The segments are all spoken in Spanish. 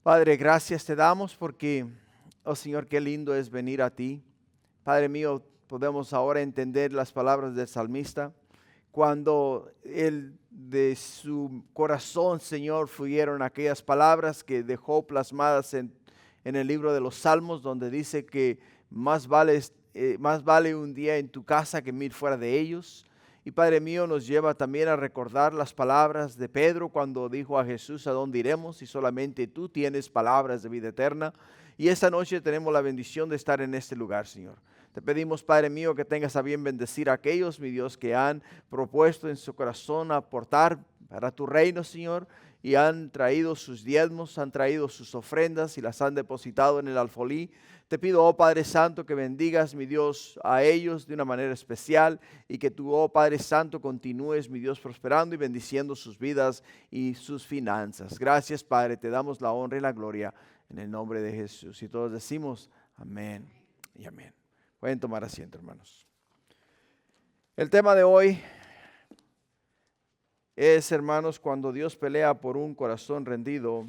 Padre, gracias te damos porque, oh Señor, qué lindo es venir a ti. Padre mío, podemos ahora entender las palabras del salmista. Cuando él de su corazón, Señor, fluyeron aquellas palabras que dejó plasmadas en el libro de los Salmos, donde dice que más vale un día en tu casa que 1000 fuera de ellos. Y Padre mío, nos lleva también a recordar las palabras de Pedro cuando dijo a Jesús: ¿a dónde iremos si solamente tú tienes palabras de vida eterna? Y esta noche tenemos la bendición de estar en este lugar, Señor. Te pedimos, Padre mío, que tengas a bien bendecir a aquellos, mi Dios, que han propuesto en su corazón aportar para tu reino, Señor, y han traído sus diezmos, han traído sus ofrendas y las han depositado en el alfolí. Te pido, oh Padre Santo, que bendigas, mi Dios, a ellos de una manera especial y que tú, oh Padre Santo, continúes, mi Dios, prosperando y bendiciendo sus vidas y sus finanzas. Gracias, Padre, te damos la honra y la gloria en el nombre de Jesús. Y todos decimos amén y amén. Pueden tomar asiento, hermanos. El tema de hoy es, hermanos, cuando Dios pelea por un corazón rendido,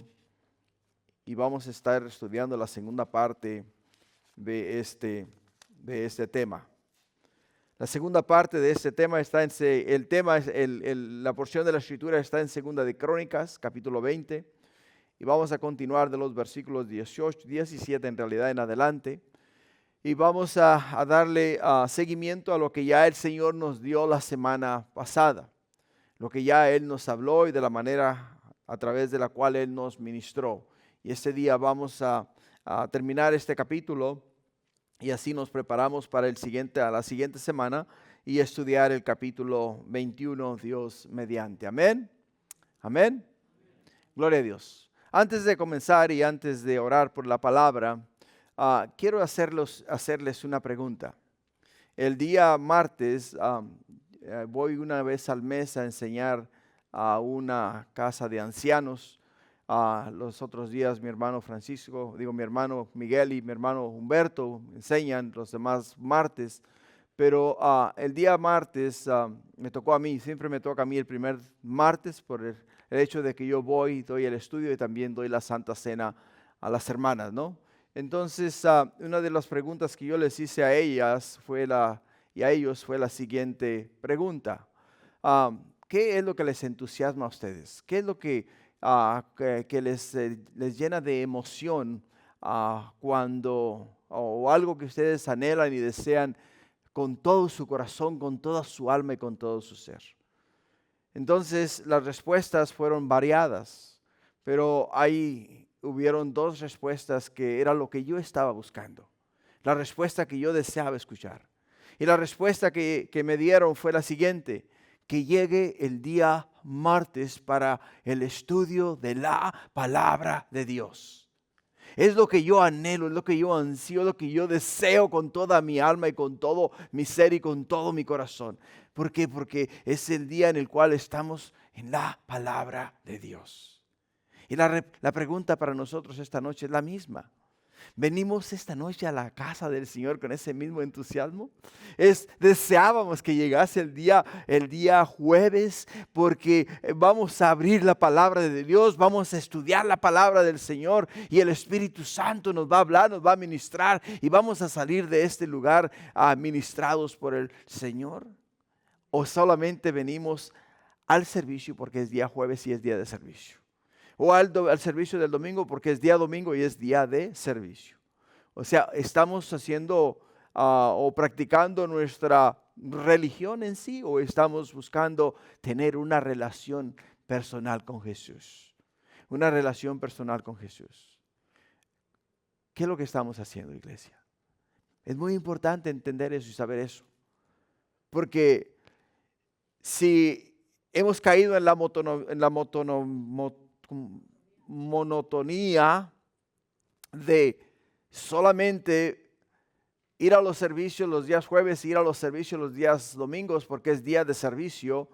y vamos a estar estudiando la segunda parte de este tema. La segunda parte de este tema está la porción de la escritura está en Segunda de Crónicas, capítulo 20, y vamos a continuar de los versículos 18, 17 en realidad en adelante. Y vamos a darle seguimiento a lo que ya el Señor nos dio la semana pasada, lo que ya Él nos habló y de la manera a través de la cual Él nos ministró. Y este día vamos a terminar este capítulo y así nos preparamos para a la siguiente semana y estudiar el capítulo 21, Dios mediante. Amén. Amén. Gloria a Dios. Antes de comenzar y antes de orar por la palabra, quiero hacerles una pregunta. El día martes voy una vez al mes a enseñar a una casa de ancianos. Los otros días mi hermano mi hermano Miguel y mi hermano Humberto enseñan los demás martes. Pero el día martes me tocó a mí, siempre me toca a mí el primer martes por el hecho de que yo voy, doy el estudio y también doy la Santa Cena a las hermanas, ¿no? Entonces, una de las preguntas que yo les hice a ellas y a ellos fue la siguiente pregunta. ¿Qué es lo que les entusiasma a ustedes? ¿Qué es lo que les llena de emoción o algo que ustedes anhelan y desean con todo su corazón, con toda su alma y con todo su ser? Entonces las respuestas fueron variadas, pero hubieron dos respuestas que era lo que yo estaba buscando, la respuesta que yo deseaba escuchar. Y la respuesta que me dieron fue la siguiente: que llegue el día martes para el estudio de la palabra de Dios. Es lo que yo anhelo, es lo que yo ansío, es lo que yo deseo con toda mi alma y con todo mi ser y con todo mi corazón. ¿Por qué? Porque es el día en el cual estamos en la palabra de Dios. Y la pregunta para nosotros esta noche es la misma. ¿Venimos esta noche a la casa del Señor con ese mismo entusiasmo? Deseábamos que llegase el día jueves, porque vamos a abrir la palabra de Dios, vamos a estudiar la palabra del Señor y el Espíritu Santo nos va a hablar, nos va a ministrar y vamos a salir de este lugar ministrados por el Señor. ¿O solamente venimos al servicio porque es día jueves y es día de servicio? O al servicio del domingo porque es día domingo y es día de servicio. O sea, estamos haciendo o practicando nuestra religión en sí, o estamos buscando tener una relación personal con Jesús. Una relación personal con Jesús. ¿Qué es lo que estamos haciendo, iglesia? Es muy importante entender eso y saber eso. Porque si hemos caído en la monotonía de solamente ir a los servicios los días jueves, ir a los servicios los días domingos porque es día de servicio,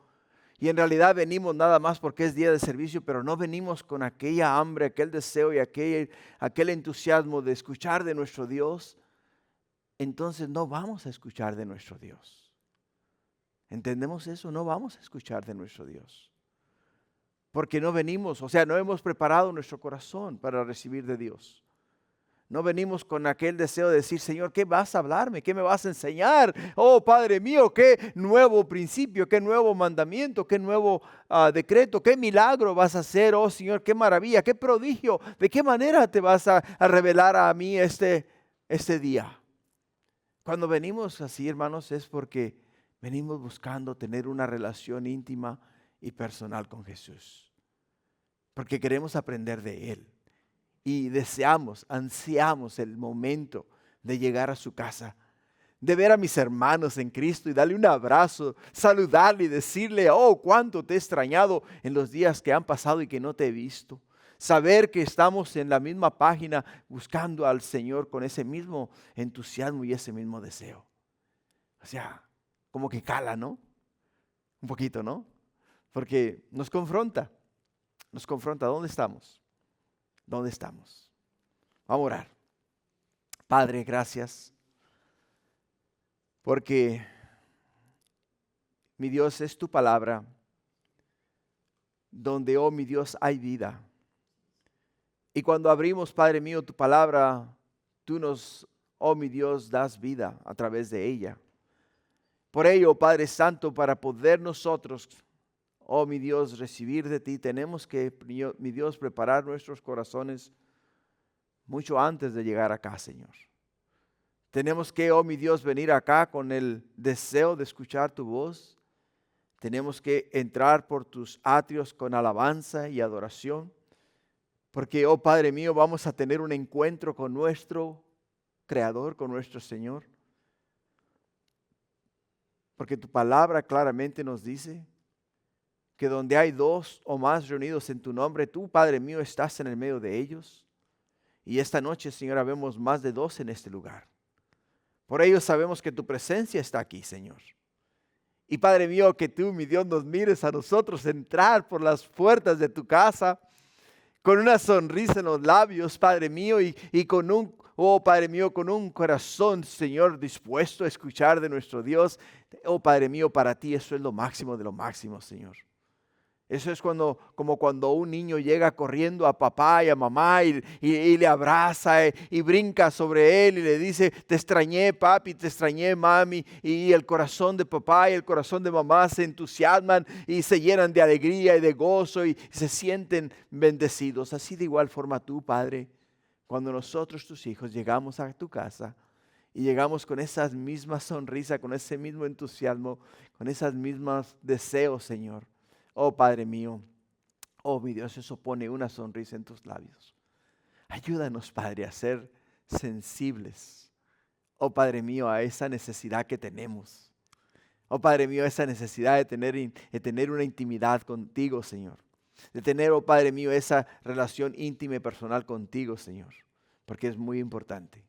y en realidad venimos nada más porque es día de servicio, pero no venimos con aquella hambre, aquel deseo y aquel entusiasmo de escuchar de nuestro Dios, entonces no vamos a escuchar de nuestro Dios. ¿Entendemos eso? No vamos a escuchar de nuestro Dios. porque no venimos, no hemos preparado nuestro corazón para recibir de Dios. No venimos con aquel deseo de decir, Señor, ¿qué vas a hablarme? ¿Qué me vas a enseñar? Oh, Padre mío, qué nuevo principio, qué nuevo mandamiento, qué nuevo decreto, qué milagro vas a hacer. Oh, Señor, qué maravilla, qué prodigio. ¿De qué manera te vas a revelar a mí este día? Cuando venimos así, hermanos, es porque venimos buscando tener una relación íntima y personal con Jesús. Porque queremos aprender de Él. Y ansiamos el momento de llegar a su casa, de ver a mis hermanos en Cristo y darle un abrazo, saludarle y decirle, oh, cuánto te he extrañado en los días que han pasado y que no te he visto. Saber que estamos en la misma página buscando al Señor con ese mismo entusiasmo y ese mismo deseo. Como que cala, ¿no? Un poquito, ¿no? Porque nos confronta. ¿Dónde estamos? ¿Dónde estamos? Vamos a orar. Padre, gracias. Porque, mi Dios, es tu palabra, donde, oh mi Dios, hay vida. Y cuando abrimos, Padre mío, tu palabra, tú nos, oh mi Dios, das vida a través de ella. Por ello, Padre Santo, para poder nosotros, oh mi Dios, recibir de ti, tenemos que, mi Dios, preparar nuestros corazones mucho antes de llegar acá, Señor. Tenemos que, oh mi Dios, venir acá con el deseo de escuchar tu voz. Tenemos que entrar por tus atrios con alabanza y adoración. Porque, oh Padre mío, vamos a tener un encuentro con nuestro Creador, con nuestro Señor. Porque tu palabra claramente nos dice que donde hay dos o más reunidos en tu nombre, tú, Padre mío, estás en el medio de ellos. Y esta noche, Señor, vemos más de 2 en este lugar. Por ello sabemos que tu presencia está aquí, Señor. Y Padre mío, que tú, mi Dios, nos mires a nosotros entrar por las puertas de tu casa con una sonrisa en los labios, Padre mío, y con oh Padre mío, con un corazón, Señor, dispuesto a escuchar de nuestro Dios. Oh Padre mío, para ti eso es lo máximo de lo máximo, Señor. Eso es como cuando un niño llega corriendo a papá y a mamá y le abraza y brinca sobre él y le dice, te extrañé papi, te extrañé mami. Y el corazón de papá y el corazón de mamá se entusiasman y se llenan de alegría y de gozo y se sienten bendecidos. Así de igual forma tú, Padre, cuando nosotros, tus hijos, llegamos a tu casa y llegamos con esas mismas sonrisas, con ese mismo entusiasmo, con esas mismas deseos, Señor. Oh Padre mío, oh mi Dios, eso pone una sonrisa en tus labios. Ayúdanos, Padre, a ser sensibles, oh Padre mío, a esa necesidad que tenemos. Oh Padre mío, esa necesidad de tener una intimidad contigo, Señor. De tener, oh Padre mío, esa relación íntima y personal contigo, Señor. Porque es muy importante.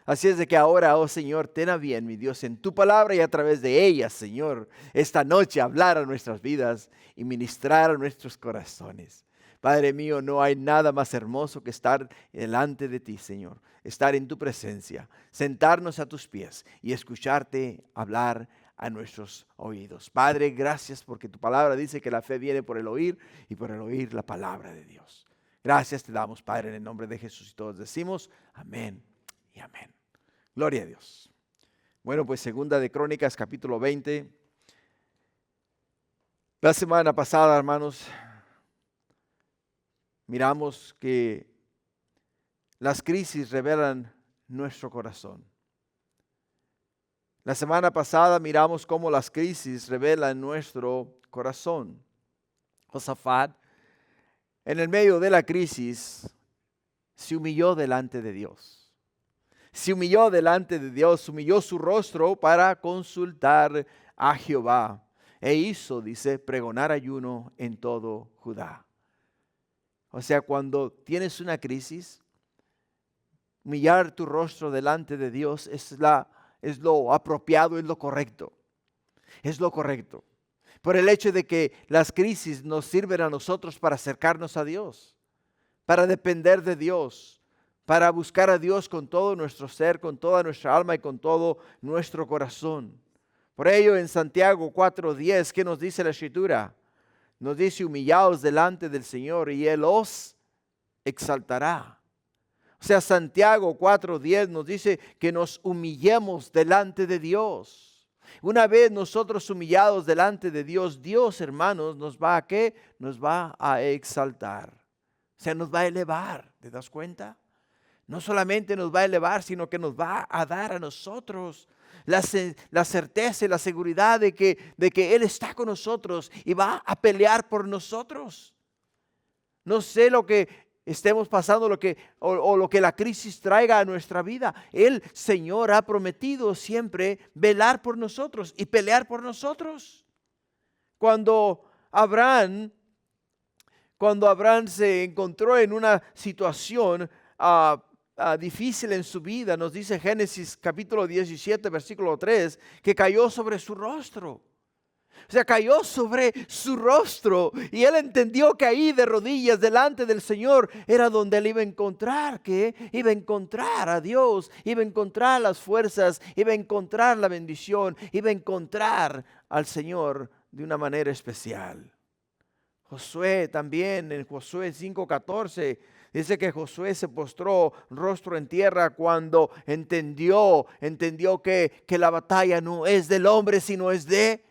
Así es de que ahora, oh Señor, ten a bien, mi Dios, en tu palabra y a través de ella, Señor, esta noche hablar a nuestras vidas y ministrar a nuestros corazones. Padre mío, no hay nada más hermoso que estar delante de ti, Señor. Estar en tu presencia, sentarnos a tus pies y escucharte hablar a nuestros oídos. Padre, gracias porque tu palabra dice que la fe viene por el oír y por el oír la palabra de Dios. Gracias te damos, Padre, en el nombre de Jesús. Y todos decimos amén y amén. Gloria a Dios. Bueno, pues segunda de Crónicas, capítulo 20. La semana pasada, hermanos, miramos que las crisis revelan nuestro corazón. La semana pasada miramos cómo las crisis revelan nuestro corazón. Josafat, en el medio de la crisis, se humilló delante de Dios. Se humilló delante de Dios, humilló su rostro para consultar a Jehová. E hizo, dice, pregonar ayuno en todo Judá. O sea, cuando tienes una crisis, humillar tu rostro delante de Dios es lo apropiado, es lo correcto. Es lo correcto. Por el hecho de que las crisis nos sirven a nosotros para acercarnos a Dios, para depender de Dios, para buscar a Dios con todo nuestro ser, con toda nuestra alma y con todo nuestro corazón. Por ello en Santiago 4:10, ¿qué nos dice la Escritura? Nos dice, humillaos delante del Señor y Él os exaltará. O sea, Santiago 4:10 nos dice que nos humillemos delante de Dios. Una vez nosotros humillados delante de Dios, Dios, hermanos, nos va a ¿qué? Nos va a exaltar. O sea, nos va a elevar. ¿Te das cuenta? No solamente nos va a elevar, sino que nos va a dar a nosotros la certeza y la seguridad de que Él está con nosotros y va a pelear por nosotros. No sé lo que estemos pasando o lo que la crisis traiga a nuestra vida. El Señor ha prometido siempre velar por nosotros y pelear por nosotros. Cuando Abraham se encontró en una situación difícil en su vida, nos dice Génesis capítulo 17, versículo 3, que cayó sobre su rostro. O sea, cayó sobre su rostro y él entendió que ahí de rodillas delante del Señor era donde él iba a encontrar, que iba a encontrar a Dios, iba a encontrar las fuerzas, iba a encontrar la bendición, iba a encontrar al Señor de una manera especial. Josué también, en Josué 5:14, dice que Josué se postró rostro en tierra cuando entendió que la batalla no es del hombre, sino es de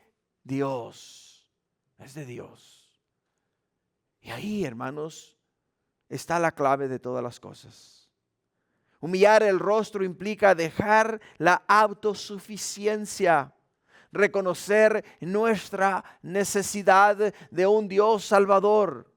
Dios. Es de Dios. Y ahí, hermanos, está la clave de todas las cosas. Humillar el rostro implica dejar la autosuficiencia, reconocer nuestra necesidad de un Dios salvador.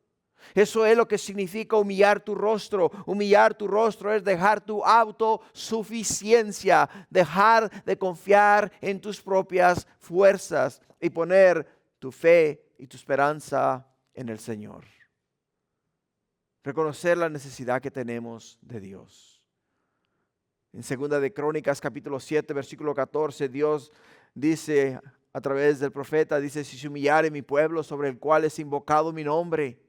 Eso es lo que significa humillar tu rostro. Humillar tu rostro es dejar tu autosuficiencia, dejar de confiar en tus propias fuerzas y poner tu fe y tu esperanza en el Señor. Reconocer la necesidad que tenemos de Dios. En 2 de Crónicas capítulo 7 versículo 14, Dios dice a través del profeta, dice, si se humillare mi pueblo sobre el cual es invocado mi nombre,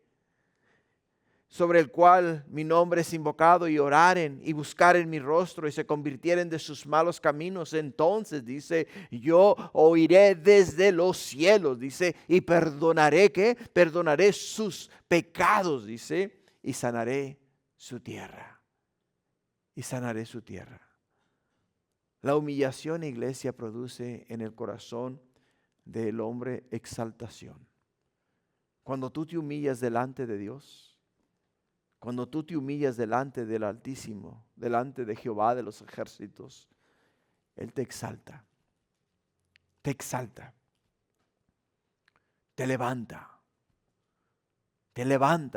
sobre el cual mi nombre es invocado, y oraren y buscaren mi rostro y se convirtieren de sus malos caminos, entonces dice, yo oiré desde los cielos, dice, y perdonaré, ¿qué? Perdonaré sus pecados, dice, y sanaré su tierra. Y sanaré su tierra. La humillación, iglesia, produce en el corazón del hombre exaltación. Cuando tú te humillas delante de Dios, cuando tú te humillas delante del Altísimo, delante de Jehová de los ejércitos, Él te exalta, te levanta,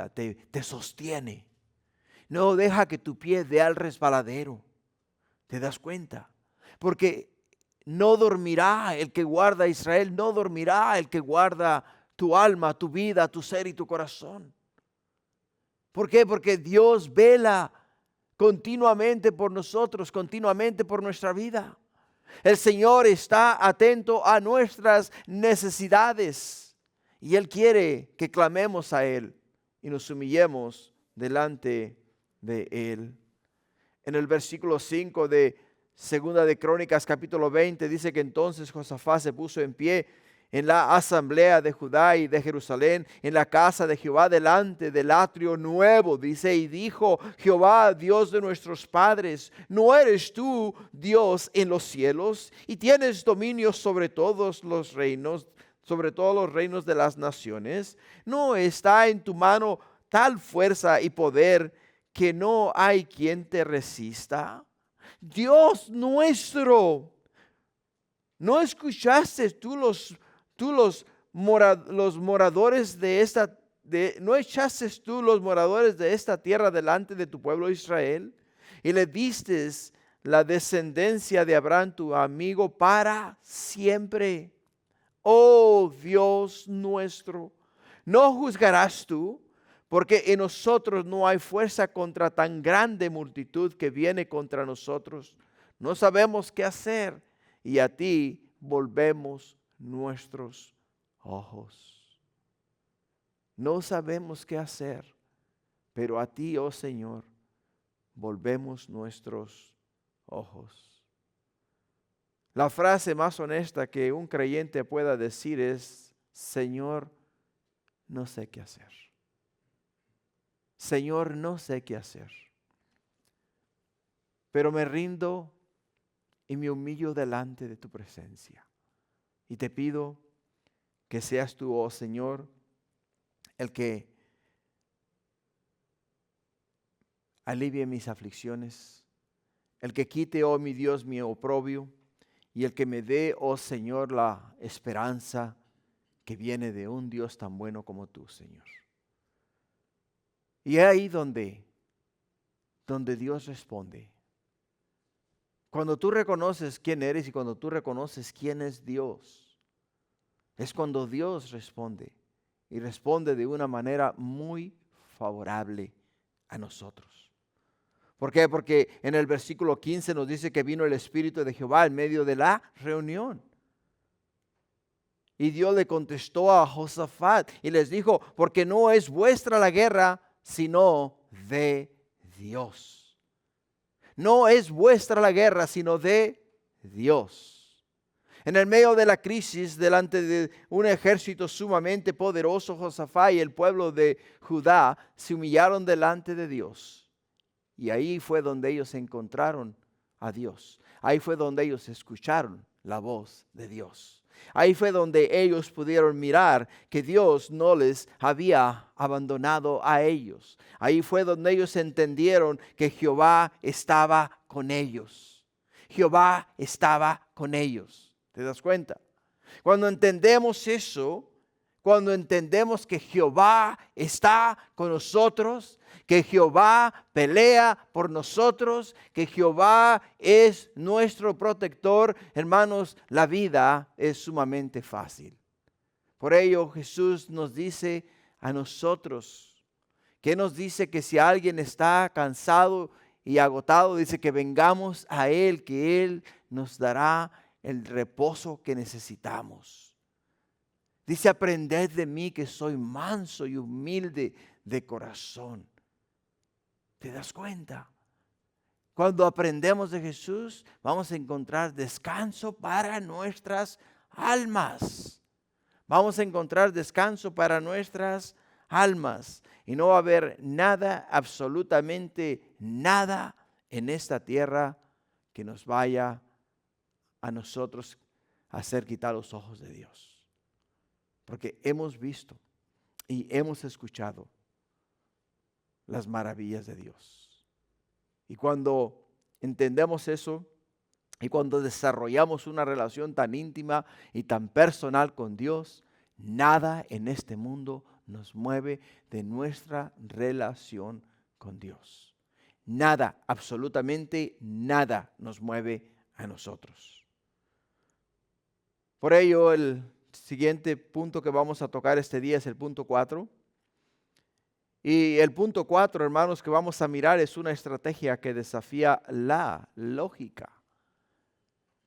te sostiene. No deja que tu pie dé al resbaladero. ¿Te das cuenta? Porque no dormirá el que guarda a Israel, no dormirá el que guarda tu alma, tu vida, tu ser y tu corazón. ¿Por qué? Porque Dios vela continuamente por nosotros, continuamente por nuestra vida. El Señor está atento a nuestras necesidades y Él quiere que clamemos a Él y nos humillemos delante de Él. En el versículo 5 de 2 de Crónicas capítulo 20 dice que entonces Josafat se puso en pie en la asamblea de Judá y de Jerusalén, en la casa de Jehová, delante del atrio nuevo, dice, y dijo, Jehová, Dios de nuestros padres, ¿no eres tú Dios en los cielos? Y tienes dominio sobre todos los reinos de las naciones. ¿No está en tu mano tal fuerza y poder que no hay quien te resista? Dios nuestro, ¿no escuchaste tú los moradores de esta, no echaste tú los moradores de esta tierra delante de tu pueblo Israel? Y le diste la descendencia de Abraham, tu amigo, para siempre. Oh Dios nuestro, ¿no juzgarás tú? Porque en nosotros no hay fuerza contra tan grande multitud que viene contra nosotros. No sabemos qué hacer y a ti volvemos nuestros ojos. No sabemos qué hacer, pero a ti, oh Señor, volvemos nuestros ojos. La frase más honesta que un creyente pueda decir es, Señor, no sé qué hacer. Señor, no sé qué hacer. Pero me rindo y me humillo delante de tu presencia. Y te pido que seas tú, oh Señor, el que alivie mis aflicciones, el que quite, oh mi Dios, mi oprobio, y el que me dé, oh Señor, la esperanza que viene de un Dios tan bueno como tú, Señor. Y es ahí donde Dios responde. Cuando tú reconoces quién eres y cuando tú reconoces quién es Dios, es cuando Dios responde y responde de una manera muy favorable a nosotros. ¿Por qué? Porque en el versículo 15 nos dice que vino el Espíritu de Jehová en medio de la reunión. Y Dios le contestó a Josafat y les dijo, porque no es vuestra la guerra, sino de Dios. No es vuestra la guerra, sino de Dios. En el medio de la crisis, delante de un ejército sumamente poderoso, Josafat y el pueblo de Judá se humillaron delante de Dios. Y ahí fue donde ellos encontraron a Dios. Ahí fue donde ellos escucharon la voz de Dios. Ahí fue donde ellos pudieron mirar que Dios no les había abandonado a ellos. Ahí fue donde ellos entendieron que Jehová estaba con ellos. Jehová estaba con ellos. ¿Te das cuenta? Cuando entendemos eso, cuando entendemos que Jehová está con nosotros, que Jehová pelea por nosotros, que Jehová es nuestro protector, hermanos, la vida es sumamente fácil. Por ello Jesús nos dice a nosotros, que nos dice que si alguien está cansado y agotado, dice que vengamos a Él, que Él nos dará el reposo que necesitamos. Dice, aprended de mí que soy manso y humilde de corazón. ¿Te das cuenta? Cuando aprendemos de Jesús, vamos a encontrar descanso para nuestras almas. Vamos a encontrar descanso para nuestras almas. Y no va a haber nada, absolutamente nada en esta tierra que nos vaya a nosotros a hacer quitar los ojos de Dios. Porque hemos visto y hemos escuchado las maravillas de Dios. Y cuando entendemos eso y cuando desarrollamos una relación tan íntima y tan personal con Dios, nada en este mundo nos mueve de nuestra relación con Dios. Nada, absolutamente nada nos mueve a nosotros. Por ello, el siguiente punto que vamos a tocar este día es el punto 4. Y el punto 4, hermanos, que vamos a mirar es una estrategia que desafía la lógica.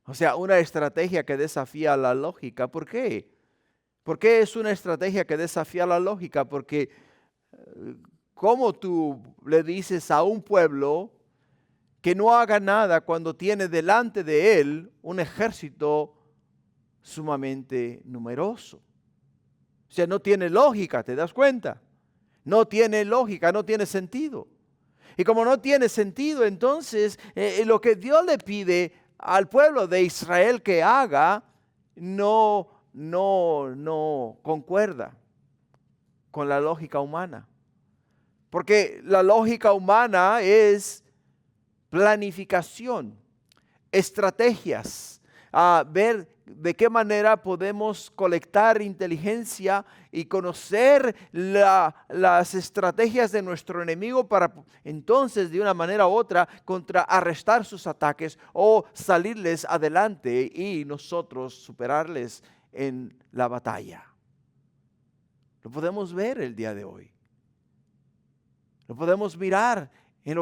O sea, una estrategia que desafía la lógica. ¿Por qué? ¿Por qué es una estrategia que desafía la lógica? Porque ¿cómo tú le dices a un pueblo que no haga nada cuando tiene delante de él un ejército sumamente numeroso? O sea, no tiene lógica, ¿te das cuenta? No tiene lógica, no tiene sentido. Y como no tiene sentido, entonces lo que Dios le pide al pueblo de Israel que haga no concuerda con la lógica humana. Porque la lógica humana es planificación, estrategias, ver de qué manera podemos colectar inteligencia y conocer las estrategias de nuestro enemigo para entonces de una manera u otra contrarrestar sus ataques o salirles adelante y nosotros superarles en la batalla. Lo podemos ver el día de hoy. Lo podemos mirar en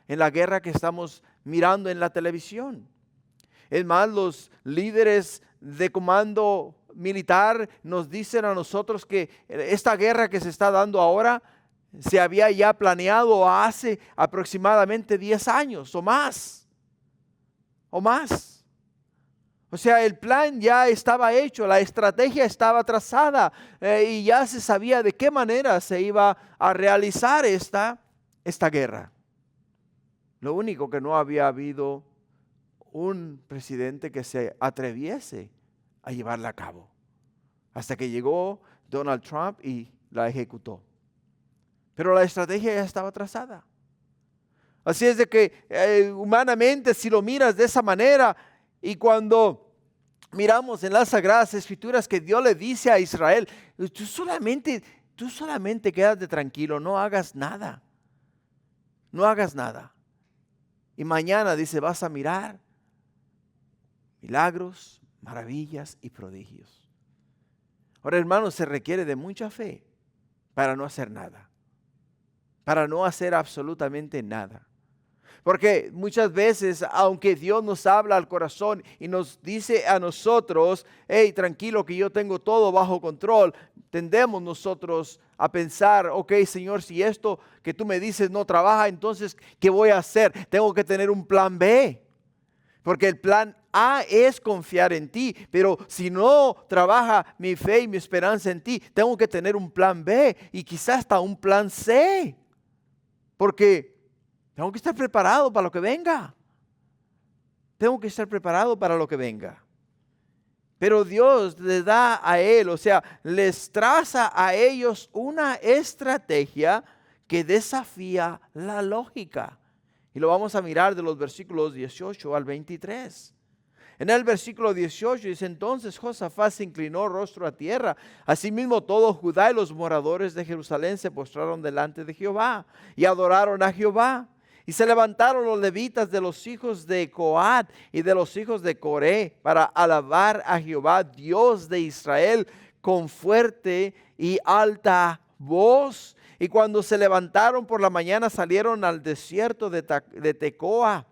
en la guerra que estamos mirando en la televisión. Es más, los líderes de comando militar nos dicen a nosotros que esta guerra que se está dando ahora se había ya planeado hace aproximadamente 10 años o más. O O sea, el plan ya estaba hecho, la estrategia estaba trazada y ya se sabía de qué manera se iba a realizar esta guerra. Lo único que no había habido un presidente que se atreviese a llevarla a cabo. Hasta que llegó Donald Trump y la ejecutó. Pero la estrategia ya estaba trazada. Así es de que humanamente, si lo miras de esa manera, y cuando miramos en las Sagradas Escrituras que Dios le dice a Israel, tú solamente quédate tranquilo, no hagas nada. No hagas nada. Y mañana dice, vas a mirar milagros, maravillas y prodigios. Ahora, hermanos, se requiere de mucha fe para no hacer nada. Para no hacer absolutamente nada. Porque muchas veces, aunque Dios nos habla al corazón y nos dice a nosotros, hey, tranquilo que yo tengo todo bajo control, tendemos nosotros a pensar, ok, Señor, si esto que tú me dices no trabaja, entonces, ¿qué voy a hacer? Tengo que tener un plan B. Porque el plan A es confiar en ti, pero si no trabaja mi fe y mi esperanza en ti, tengo que tener un plan B y quizás hasta un plan C. Porque tengo que estar preparado para lo que venga. Tengo que estar preparado para lo que venga. Pero Dios les da a él, o sea, les traza a ellos una estrategia que desafía la lógica. Y lo vamos a mirar de los versículos 18 al 23. En el versículo 18 dice, entonces Josafat se inclinó rostro a tierra. Asimismo todo Judá y los moradores de Jerusalén se postraron delante de Jehová y adoraron a Jehová. Y se levantaron los levitas de los hijos de Coat y de los hijos de Coré para alabar a Jehová, Dios de Israel, con fuerte y alta voz. Y cuando se levantaron por la mañana salieron al desierto de Tecoa.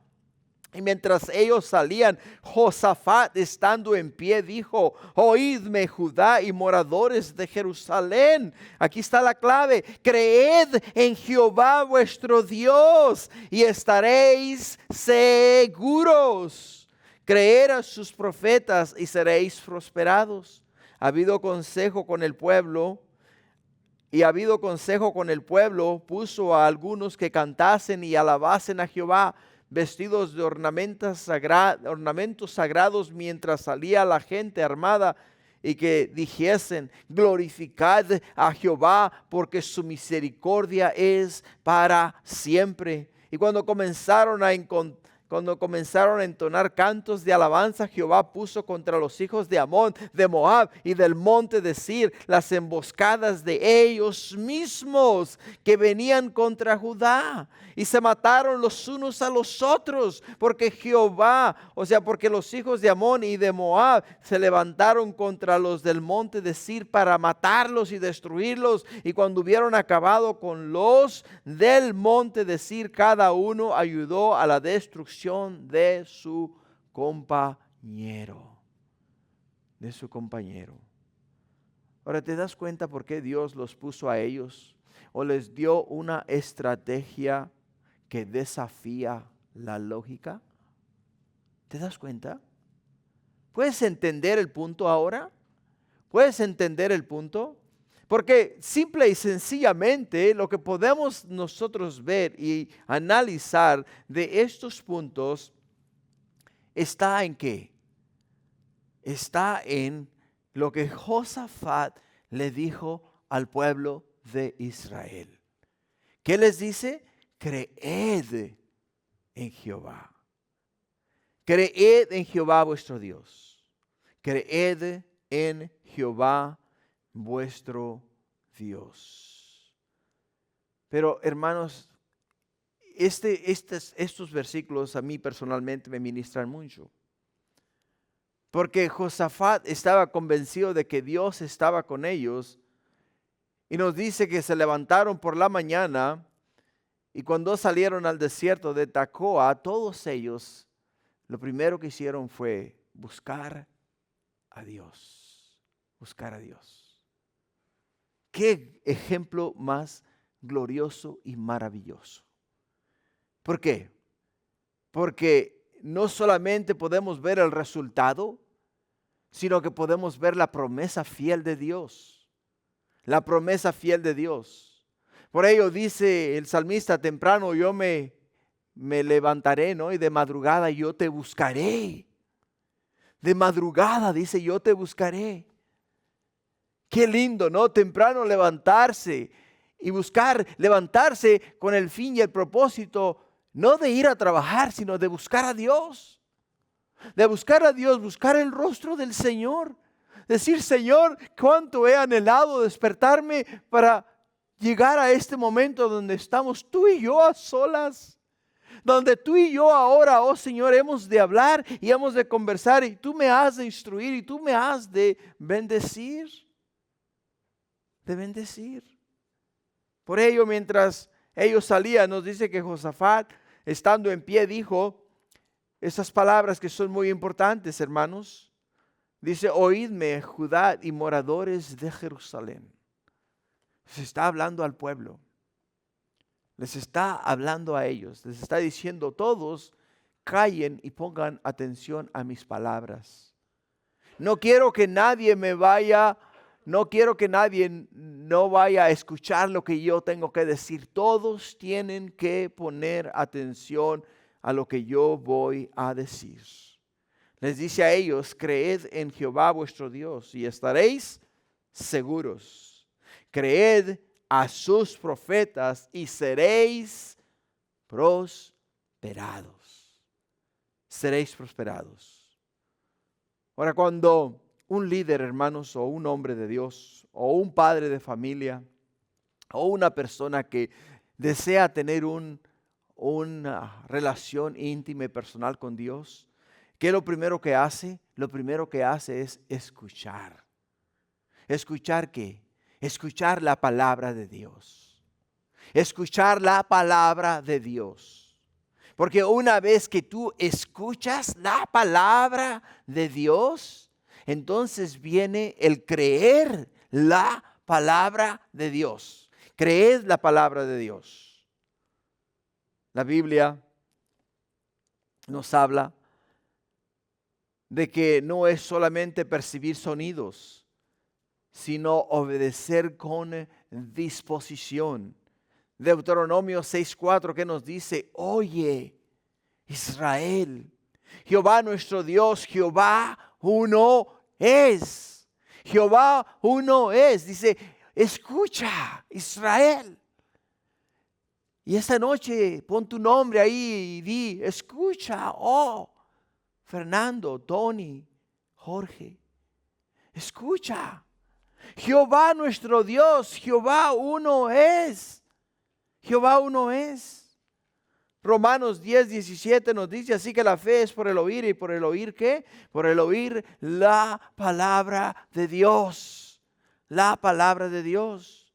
Y mientras ellos salían, Josafat, estando en pie, dijo, oídme Judá y moradores de Jerusalén. Aquí está la clave. Creed en Jehová vuestro Dios y estaréis seguros. Creed a sus profetas y seréis prosperados. Ha habido consejo con el pueblo. Y habido consejo con el pueblo, puso a algunos que cantasen y alabasen a Jehová, vestidos de ornamentos sagrados, mientras salía la gente armada, y que dijesen, glorificad a Jehová, porque su misericordia es para siempre. Y cuando comenzaron a entonar cantos de alabanza, Jehová puso contra los hijos de Amón, de Moab y del monte de Sir las emboscadas de ellos mismos que venían contra Judá. Y se mataron los unos a los otros, porque porque los hijos de Amón y de Moab se levantaron contra los del monte de Sir para matarlos y destruirlos. Y cuando hubieron acabado con los del monte de Sir, cada uno ayudó a la destrucción de su compañero. Ahora, ¿te das cuenta por qué Dios los puso a ellos? ¿O les dio una estrategia que desafía la lógica? ¿Te das cuenta? ¿Puedes entender el punto ahora? ¿Puedes entender el punto? Porque simple y sencillamente lo que podemos nosotros ver y analizar de estos puntos está en ¿qué? Está en lo que Josafat le dijo al pueblo de Israel. ¿Qué les dice? Creed en Jehová. Creed en Jehová vuestro Dios. Creed en Jehová vuestro Dios. Pero hermanos, estos versículos a mí personalmente me ministran mucho. Porque Josafat estaba convencido de que Dios estaba con ellos. Y nos dice que se levantaron por la mañana y cuando salieron al desierto de Tecoa, todos ellos lo primero que hicieron fue buscar a Dios. Buscar a Dios. Qué ejemplo más glorioso y maravilloso. ¿Por qué? Porque no solamente podemos ver el resultado, sino que podemos ver la promesa fiel de Dios. La promesa fiel de Dios. Por ello dice el salmista, temprano yo me levantaré, ¿no? Y de madrugada yo te buscaré. De madrugada dice, yo te buscaré. Qué lindo, ¿no? Temprano levantarse y buscar, levantarse con el fin y el propósito, no de ir a trabajar, sino de buscar a Dios. De buscar a Dios, buscar el rostro del Señor. Decir, Señor, cuánto he anhelado despertarme para llegar a este momento donde estamos tú y yo a solas. Donde tú y yo ahora, oh Señor, hemos de hablar y hemos de conversar y tú me has de instruir y tú me has de bendecir. De bendecir. Por ello, mientras ellos salían, nos dice que Josafat, estando en pie, dijo esas palabras que son muy importantes, hermanos. Dice, oídme, Judá y moradores de Jerusalén. Se está hablando al pueblo. Les está hablando a ellos. Les está diciendo, todos callen y pongan atención a mis palabras. No quiero que nadie no vaya a escuchar lo que yo tengo que decir. Todos tienen que poner atención a lo que yo voy a decir. Les dice a ellos, creed en Jehová vuestro Dios y estaréis seguros. Creed a sus profetas y seréis prosperados. Seréis prosperados. Ahora, cuando un líder, hermanos, o un hombre de Dios, o un padre de familia, o una persona que desea tener una relación íntima y personal con Dios, ¿qué es lo primero que hace? Lo primero que hace es escuchar. ¿Escuchar qué? Escuchar la palabra de Dios. Escuchar la palabra de Dios. Porque una vez que tú escuchas la palabra de Dios, entonces viene el creer la palabra de Dios. Creed la palabra de Dios. La Biblia nos habla de que no es solamente percibir sonidos, sino obedecer con disposición. Deuteronomio 6:4 que nos dice, oye Israel, Jehová nuestro Dios, Jehová uno es. Jehová uno es. Dice, escucha Israel. Y esta noche pon tu nombre ahí y di, escucha, oh Fernando, Tony, Jorge, escucha. Jehová nuestro Dios, Jehová uno es. Jehová uno es. Romanos 10:17 nos dice, así que la fe es por el oír, y por el oír ¿qué? Por el oír la palabra de Dios. La palabra de Dios.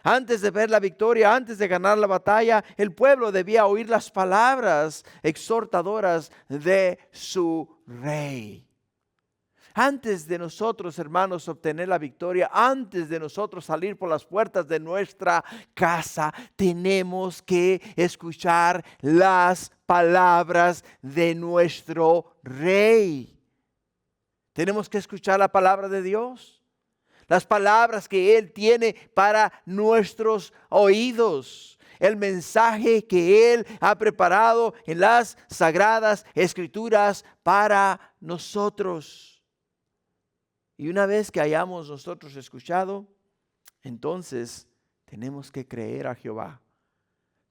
Antes de ver la victoria, antes de ganar la batalla, el pueblo debía oír las palabras exhortadoras de su rey. Antes de nosotros, hermanos, obtener la victoria, antes de nosotros salir por las puertas de nuestra casa, tenemos que escuchar las palabras de nuestro Rey. Tenemos que escuchar la palabra de Dios, las palabras que Él tiene para nuestros oídos. El mensaje que Él ha preparado en las sagradas escrituras para nosotros. Y una vez que hayamos nosotros escuchado, entonces tenemos que creer a Jehová.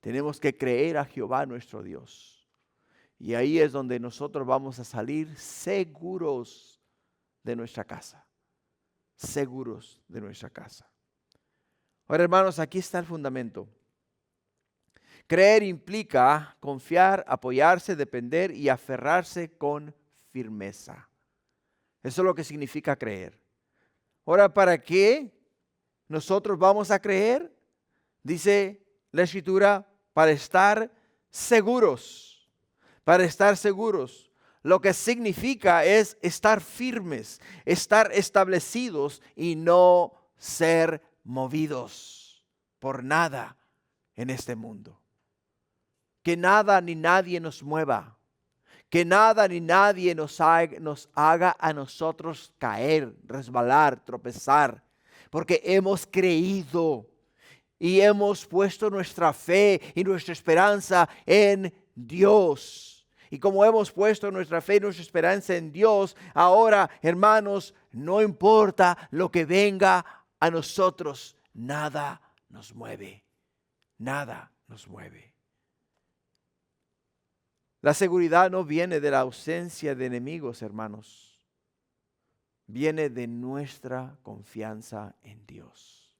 Tenemos que creer a Jehová nuestro Dios. Y ahí es donde nosotros vamos a salir seguros de nuestra casa. Seguros de nuestra casa. Ahora, hermanos, aquí está el fundamento. Creer implica confiar, apoyarse, depender y aferrarse con firmeza. Eso es lo que significa creer. Ahora, ¿para qué nosotros vamos a creer? Dice la Escritura, para estar seguros. Para estar seguros. Lo que significa es estar firmes, estar establecidos y no ser movidos por nada en este mundo. Que nada ni nadie nos mueva. Que nada ni nadie nos haga a nosotros caer, resbalar, tropezar, porque hemos creído y hemos puesto nuestra fe y nuestra esperanza en Dios. Y como hemos puesto nuestra fe y nuestra esperanza en Dios, ahora, hermanos, no importa lo que venga a nosotros, nada nos mueve. Nada nos mueve. La seguridad no viene de la ausencia de enemigos, hermanos. Viene de nuestra confianza en Dios.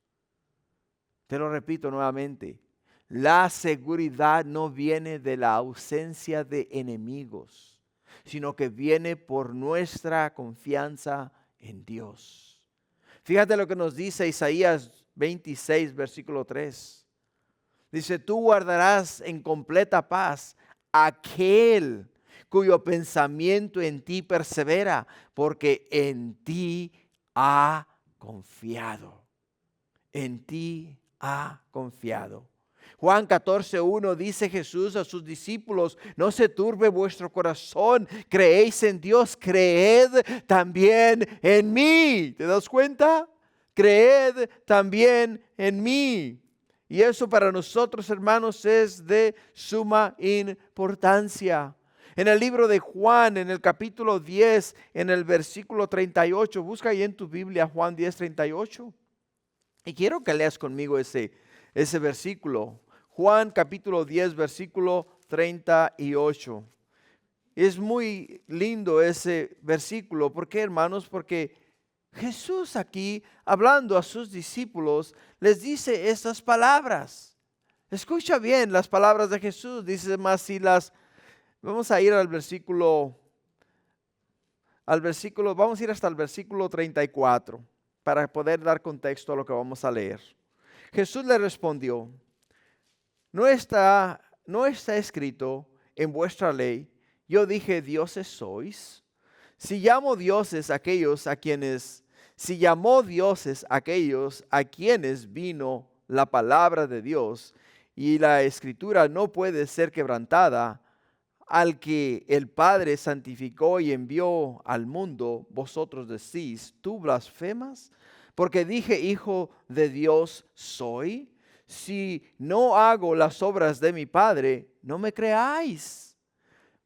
Te lo repito nuevamente. La seguridad no viene de la ausencia de enemigos, sino que viene por nuestra confianza en Dios. Fíjate lo que nos dice Isaías 26, versículo 3. Dice, tú guardarás en completa paz aquel cuyo pensamiento en ti persevera, porque en ti ha confiado. En ti ha confiado. Juan 14:1 dice Jesús a sus discípulos, no se turbe vuestro corazón, creéis en Dios, creed también en mí. ¿Te das cuenta? Creed también en mí. Y eso para nosotros, hermanos, es de suma importancia. En el libro de Juan, en el capítulo 10, en el versículo 38, busca ahí en tu Biblia Juan 10:38. Y quiero que leas conmigo ese versículo. Juan capítulo 10, versículo 38. Es muy lindo ese versículo. ¿Por qué, hermanos? Porque Jesús aquí, hablando a sus discípulos, les dice estas palabras. Escucha bien las palabras de Jesús. Dice más vamos a ir al versículo, vamos a ir hasta el versículo 34 para poder dar contexto a lo que vamos a leer. Jesús le respondió, ¿no está escrito en vuestra ley, yo dije dioses sois? Si llamó dioses aquellos a quienes vino la palabra de Dios, y la escritura no puede ser quebrantada, al que el Padre santificó y envió al mundo, vosotros decís, ¿tú blasfemas? Porque dije, hijo de Dios soy. Si no hago las obras de mi Padre, no me creáis.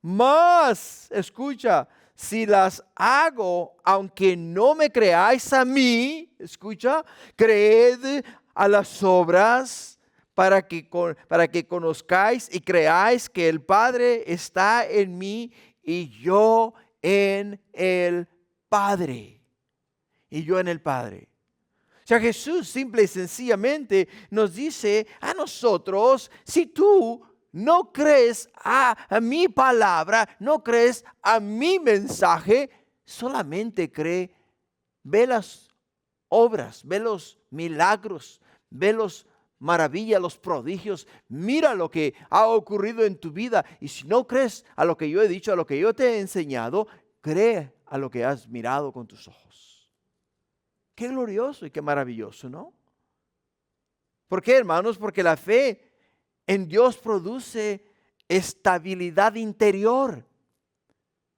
Mas, escucha, si las hago, aunque no me creáis a mí, escucha, creed a las obras, para que conozcáis y creáis que el Padre está en mí y yo en el Padre. Y yo en el Padre. O sea, Jesús simple y sencillamente nos dice a nosotros, si tú no crees a mi palabra, no crees a mi mensaje, solamente cree, ve las obras, ve los milagros, ve los maravillas, los prodigios, mira lo que ha ocurrido en tu vida. Y si no crees a lo que yo he dicho, a lo que yo te he enseñado, cree a lo que has mirado con tus ojos. Qué glorioso y qué maravilloso, ¿no? ¿Por qué, hermanos? Porque la fe en Dios produce estabilidad interior.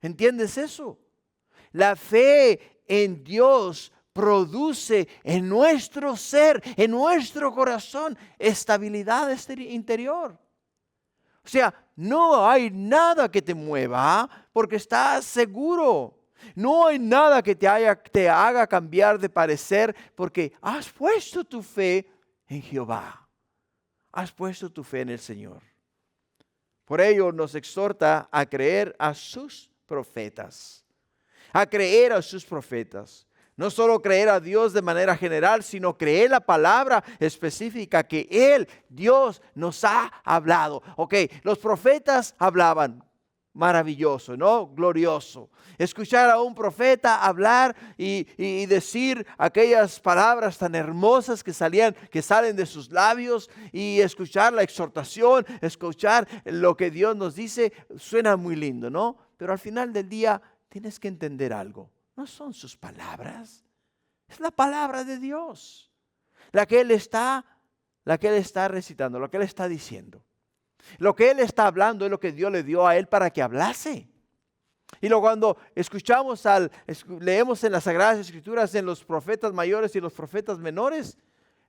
¿Entiendes eso? La fe en Dios produce en nuestro ser, en nuestro corazón, estabilidad interior. O sea, no hay nada que te mueva porque estás seguro. No hay nada que te haga cambiar de parecer porque has puesto tu fe en Jehová. Has puesto tu fe en el Señor. Por ello nos exhorta a creer a sus profetas. A creer a sus profetas. No solo creer a Dios de manera general, sino creer la palabra específica que Él, Dios, nos ha hablado. Ok, los profetas hablaban. Maravilloso, ¿no? Glorioso. Escuchar a un profeta hablar y decir aquellas palabras tan hermosas que salen de sus labios, y escuchar la exhortación, escuchar lo que Dios nos dice, suena muy lindo, ¿no? Pero al final del día tienes que entender algo. No son sus palabras, es la palabra de Dios, la que Él está recitando, lo que Él está diciendo. Lo que Él está hablando es lo que Dios le dio a Él para que hablase. Y luego cuando leemos en las Sagradas Escrituras, en los profetas mayores y los profetas menores,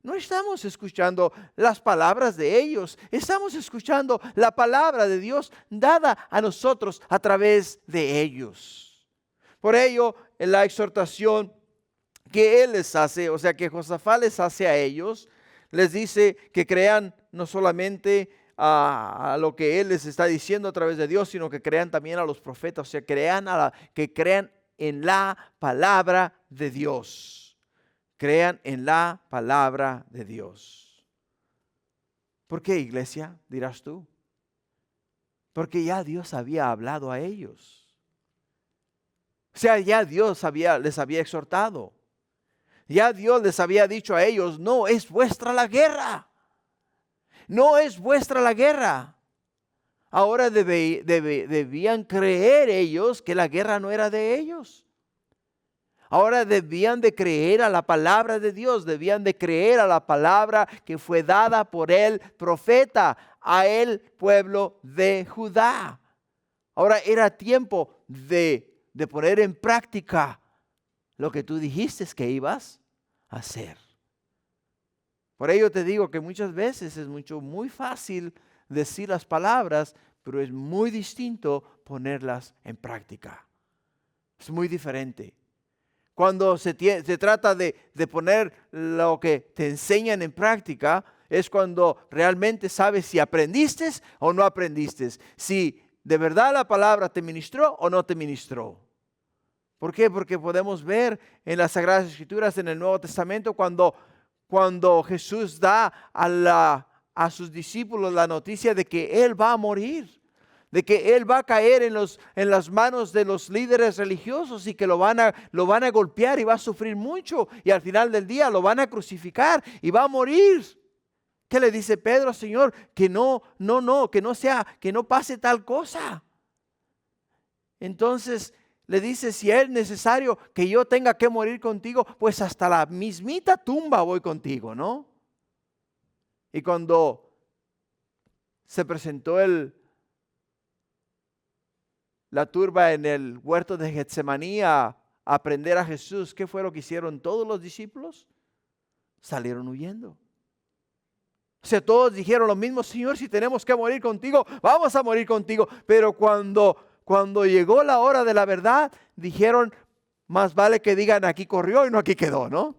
no estamos escuchando las palabras de ellos, estamos escuchando la palabra de Dios dada a nosotros a través de ellos. Por ello, en la exhortación que Él les hace, o sea que Josafat les hace a ellos, les dice que crean no solamente a lo que Él les está diciendo a través de Dios, sino que crean también a los profetas, o sea, que crean en la palabra de Dios. Crean en la palabra de Dios. ¿Por qué, iglesia? Dirás tú. Porque ya Dios había hablado a ellos. O sea, ya Dios les había exhortado. Ya Dios les había dicho a ellos, no es vuestra la guerra. No es vuestra la guerra. Ahora debían creer ellos que la guerra no era de ellos. Ahora debían de creer a la palabra de Dios, debían de creer a la palabra que fue dada por el profeta a el pueblo de Judá. Ahora era tiempo de poner en práctica lo que tú dijiste que ibas a hacer. Por ello te digo que muchas veces es muy fácil decir las palabras, pero es muy distinto ponerlas en práctica. Es muy diferente. Cuando se trata de poner lo que te enseñan en práctica, es cuando realmente sabes si aprendiste o no aprendiste. Si de verdad la palabra te ministró o no te ministró. ¿Por qué? Porque podemos ver en las Sagradas Escrituras, en el Nuevo Testamento, cuando Jesús da a sus discípulos la noticia de que Él va a morir. De que Él va a caer en las manos de los líderes religiosos y que lo van a golpear y va a sufrir mucho. Y al final del día lo van a crucificar y va a morir. ¿Qué le dice Pedro, Señor? Que no pase tal cosa. Entonces le dice, si es necesario que yo tenga que morir contigo, pues hasta la mismita tumba voy contigo, ¿no? Y cuando se presentó la turba en el huerto de Getsemaní a aprender a Jesús, ¿qué fue lo que hicieron todos los discípulos? Salieron huyendo. O sea, todos dijeron lo mismo, Señor, si tenemos que morir contigo, vamos a morir contigo. Pero cuando llegó la hora de la verdad, dijeron, más vale que digan aquí corrió y no aquí quedó, ¿no?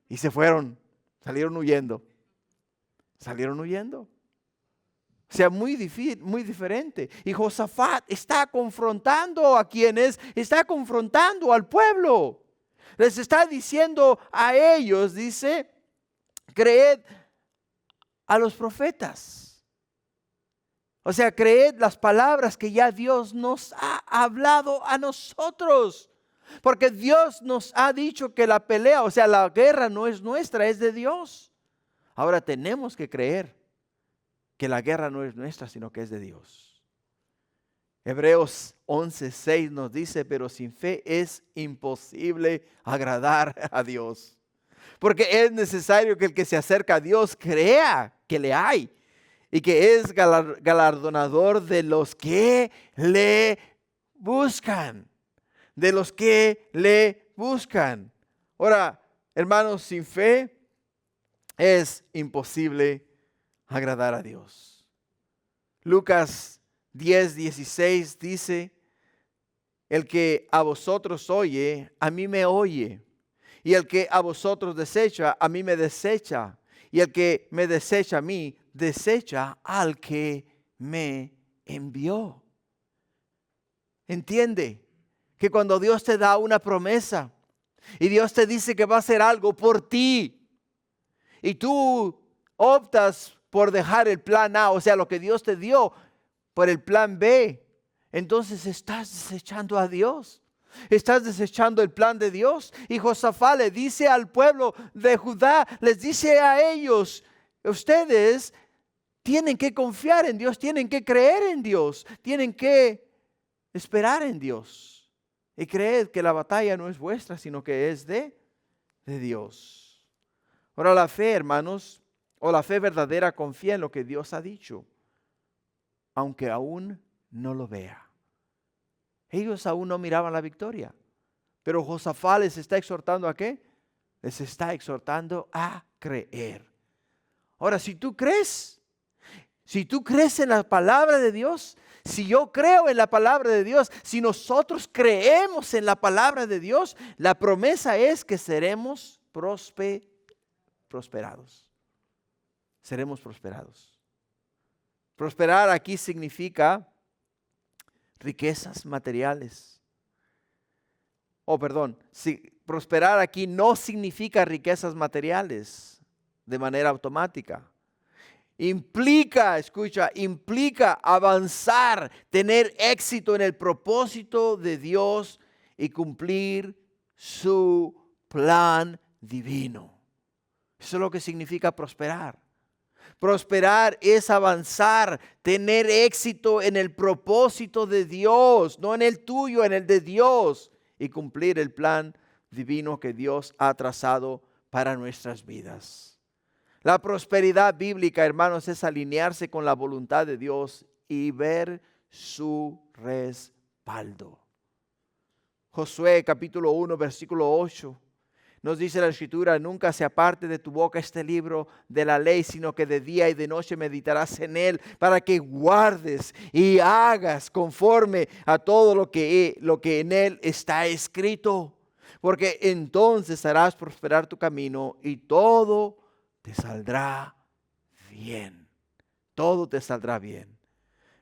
Y se fueron, salieron huyendo. Salieron huyendo. O sea, muy diferente. Y Josafat está confrontando a quienes, está confrontando al pueblo. Les está diciendo a ellos, dice, creed a los profetas. O sea, creed las palabras que ya Dios nos ha hablado a nosotros. Porque Dios nos ha dicho que la pelea, o sea, la guerra no es nuestra, es de Dios. Ahora tenemos que creer que la guerra no es nuestra, sino que es de Dios. Hebreos 11:6 nos dice, pero sin fe es imposible agradar a Dios. Porque es necesario que el que se acerca a Dios crea que le hay y que es galardonador de los que le buscan. De los que le buscan. Ahora, hermanos, sin fe es imposible agradar a Dios. Lucas 10:16 dice, el que a vosotros oye, a mí me oye. Y el que a vosotros desecha, a mí me desecha. Y el que me desecha a mí, desecha al que me envió. ¿Entiende? Que cuando Dios te da una promesa y Dios te dice que va a hacer algo por ti y tú optas por dejar el plan A, o sea, lo que Dios te dio, por el plan B, entonces estás desechando a Dios. Estás desechando el plan de Dios. Y Josafat le dice al pueblo de Judá, les dice a ellos, ustedes tienen que confiar en Dios, tienen que creer en Dios, tienen que esperar en Dios. Y creed que la batalla no es vuestra, sino que es de Dios. Ahora la fe, hermanos, o la fe verdadera confía en lo que Dios ha dicho, aunque aún no lo vea. Ellos aún no miraban la victoria. Pero Josafat les está exhortando ¿a qué? Les está exhortando a creer. Ahora, si tú crees en la palabra de Dios, si yo creo en la palabra de Dios, si nosotros creemos en la palabra de Dios, la promesa es que seremos prosperados. Seremos prosperados. Prosperar aquí significa riquezas materiales. Prosperar aquí no significa riquezas materiales de manera automática. Implica avanzar, tener éxito en el propósito de Dios y cumplir su plan divino. Eso es lo que significa prosperar. Prosperar es avanzar, tener éxito en el propósito de Dios, no en el tuyo, en el de Dios, y cumplir el plan divino que Dios ha trazado para nuestras vidas. La prosperidad bíblica, hermanos, es alinearse con la voluntad de Dios y ver su respaldo. Josué capítulo 1, versículo 8. Nos dice la Escritura: nunca se aparte de tu boca este libro de la ley, sino que de día y de noche meditarás en él, para que guardes y hagas conforme a todo lo que en él está escrito. Porque entonces harás prosperar tu camino y todo te saldrá bien. Todo te saldrá bien.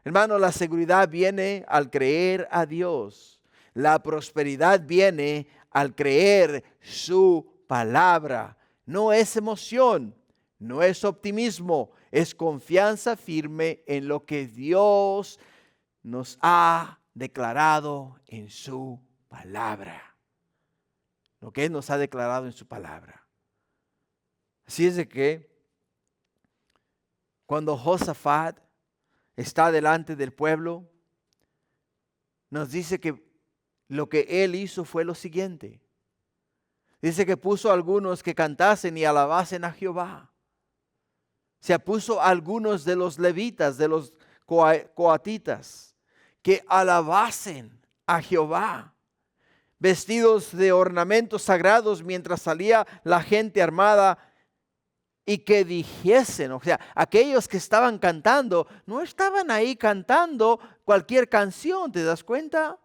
Hermano, la seguridad viene al creer a Dios. La prosperidad viene al creer su palabra. No es emoción, no es optimismo, es confianza firme en lo que Dios nos ha declarado en su palabra. Lo que Él nos ha declarado en su palabra. Así es de que cuando Josafat está delante del pueblo, nos dice que lo que él hizo fue lo siguiente. Dice que puso a algunos que cantasen y alabasen a Jehová. Se puso a algunos de los levitas, de los coatitas, que alabasen a Jehová, vestidos de ornamentos sagrados mientras salía la gente armada, y que dijesen, o sea, aquellos que estaban cantando, no estaban ahí cantando cualquier canción, ¿te das cuenta?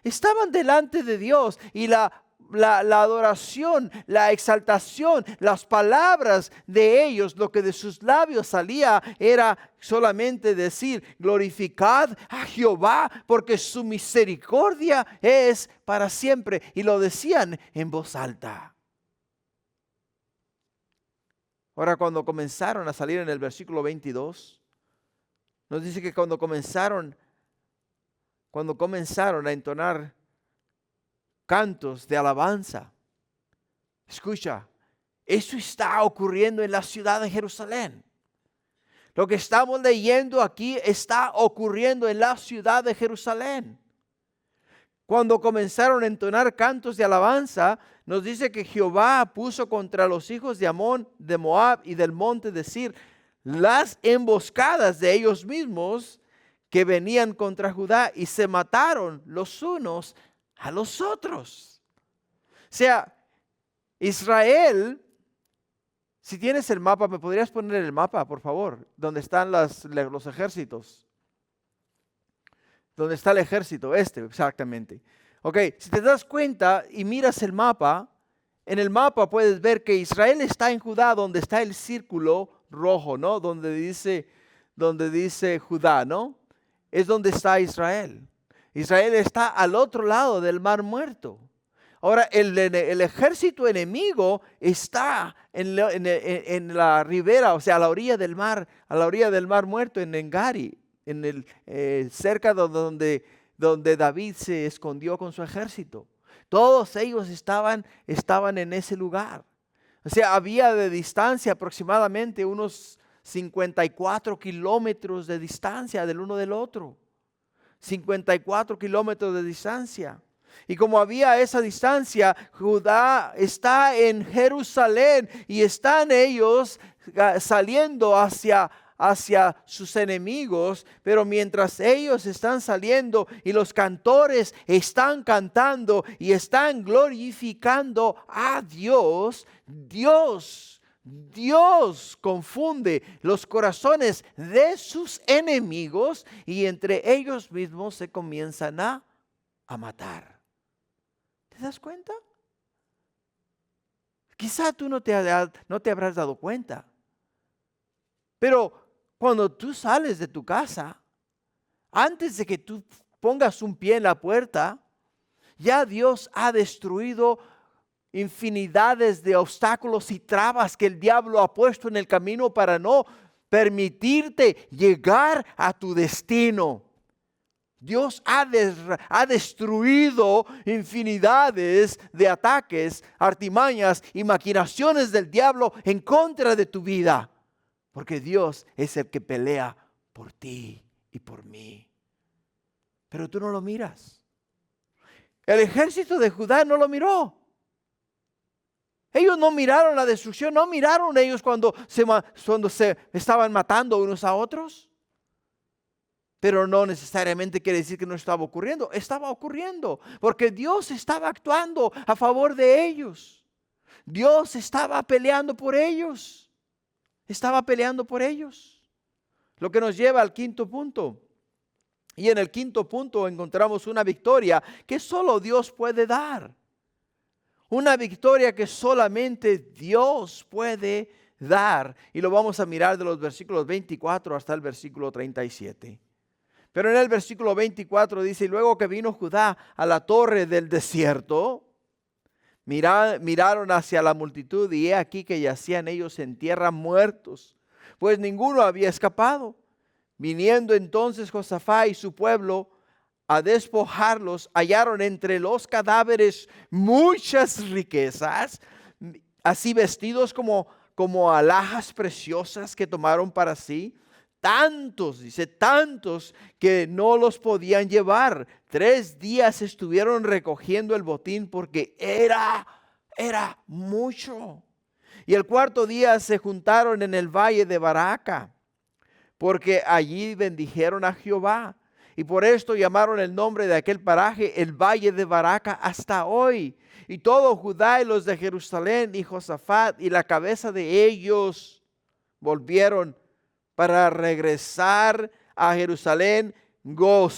Estaban delante de Dios y la adoración, la exaltación, las palabras de ellos, lo que de sus labios salía era solamente decir: glorificad a Jehová porque su misericordia es para siempre. Y lo decían en voz alta. Ahora, cuando comenzaron a salir en el versículo 22, nos dice que cuando comenzaron a entonar cantos de alabanza, escucha, eso está ocurriendo en la ciudad de Jerusalén. Lo que estamos leyendo aquí está ocurriendo en la ciudad de Jerusalén. Cuando comenzaron a entonar cantos de alabanza, nos dice que Jehová puso contra los hijos de Amón, de Moab y del monte de Sir las emboscadas de ellos mismos que venían contra Judá, y se mataron los unos a los otros. O sea, Israel, si tienes el mapa, ¿me podrías poner el mapa, por favor? ¿Dónde están los ejércitos? ¿Dónde está el ejército? Exactamente. Ok, si te das cuenta y miras el mapa, en el mapa puedes ver que Israel está en Judá, donde está el círculo rojo, ¿no? Donde dice Judá, ¿no? Es donde está Israel. Israel está al otro lado del Mar Muerto. Ahora, el ejército enemigo está en la ribera, o sea, a la orilla del mar Muerto, en Engari, cerca donde David se escondió con su ejército. Todos ellos estaban en ese lugar. O sea, había de distancia aproximadamente unos 54 kilómetros de distancia del uno del otro. 54 kilómetros de distancia. Y como había esa distancia, Judá está en Jerusalén y están ellos saliendo hacia hacia sus enemigos, pero mientras ellos están saliendo y los cantores están cantando y están glorificando a Dios, Dios confunde los corazones de sus enemigos y entre ellos mismos se comienzan a matar. ¿Te das cuenta? Quizá tú no te habrás dado cuenta, pero cuando tú sales de tu casa, antes de que tú pongas un pie en la puerta, ya Dios ha destruido infinidades de obstáculos y trabas que el diablo ha puesto en el camino para no permitirte llegar a tu destino. Dios ha destruido infinidades de ataques, artimañas y maquinaciones del diablo en contra de tu vida. Porque Dios es el que pelea por ti y por mí. Pero tú no lo miras. El ejército de Judá no lo miró. Ellos no miraron la destrucción, no miraron ellos cuando se estaban matando unos a otros. Pero no necesariamente quiere decir que no estaba ocurriendo. Estaba ocurriendo porque Dios estaba actuando a favor de ellos. Dios estaba peleando por ellos. Estaba peleando por ellos. Lo que nos lleva al quinto punto. Y en el quinto punto encontramos una victoria que solo Dios puede dar. Una victoria que solamente Dios puede dar. Y lo vamos a mirar de los versículos 24 hasta el versículo 37. Pero en el versículo 24 dice, y luego que vino Judá a la torre del desierto, miraron hacia la multitud y he aquí que yacían ellos en tierra muertos, pues ninguno había escapado. Viniendo entonces Josafat y su pueblo a despojarlos, hallaron entre los cadáveres muchas riquezas, así vestidos como alhajas preciosas que tomaron para sí. Tantos, dice, tantos que no los podían llevar. 3 días estuvieron recogiendo el botín porque era mucho. Y el 4.º día se juntaron en el valle de Baraca, porque allí bendijeron a Jehová. Y por esto llamaron el nombre de aquel paraje el valle de Baraca hasta hoy. Y todo Judá y los de Jerusalén y Josafat y la cabeza de ellos volvieron para regresar a Jerusalén gozosos,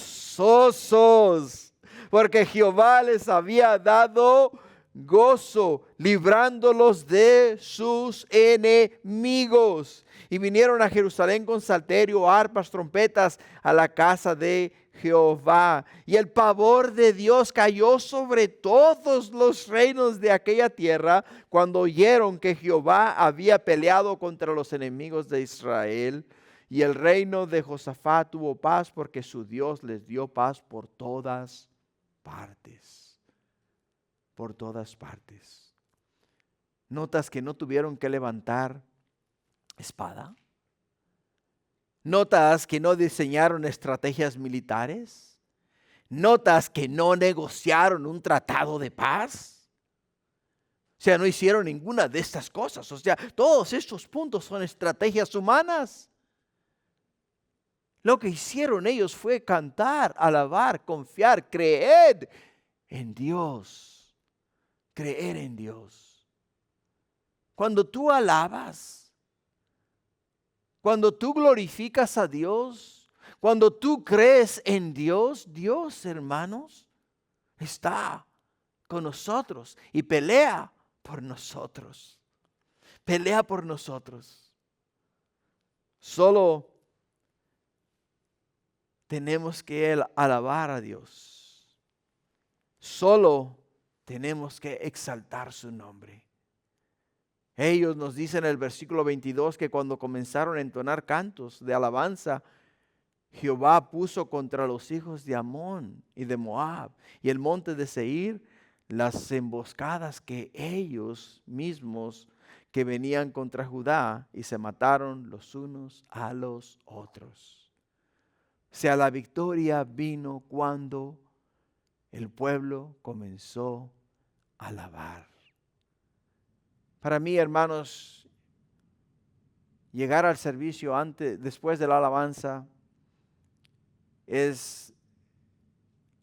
porque Jehová les había dado gozo, librándolos de sus enemigos. Y vinieron a Jerusalén con salterio, arpas, trompetas a la casa de Jehová. Y el pavor de Dios cayó sobre todos los reinos de aquella tierra cuando oyeron que Jehová había peleado contra los enemigos de Israel. Y el reino de Josafat tuvo paz porque su Dios les dio paz por todas partes. Por todas partes. ¿Notas que no tuvieron que levantar espada? ¿Notas que no diseñaron estrategias militares? ¿Notas que no negociaron un tratado de paz? O sea, no hicieron ninguna de estas cosas. O sea, todos estos puntos son estrategias humanas. Lo que hicieron ellos fue cantar, alabar, confiar, creer en Dios. Creer en Dios. Cuando tú alabas, cuando tú glorificas a Dios, cuando tú crees en Dios, Dios, hermanos, está con nosotros y pelea por nosotros. Pelea por nosotros. Solo tenemos que alabar a Dios. Solo tenemos que exaltar su nombre. Ellos nos dicen en el versículo 22 que cuando comenzaron a entonar cantos de alabanza, Jehová puso contra los hijos de Amón y de Moab y el monte de Seir las emboscadas que ellos mismos que venían contra Judá y se mataron los unos a los otros. O sea, la victoria vino cuando el pueblo comenzó a alabar. Para mí, hermanos, llegar al servicio después de la alabanza es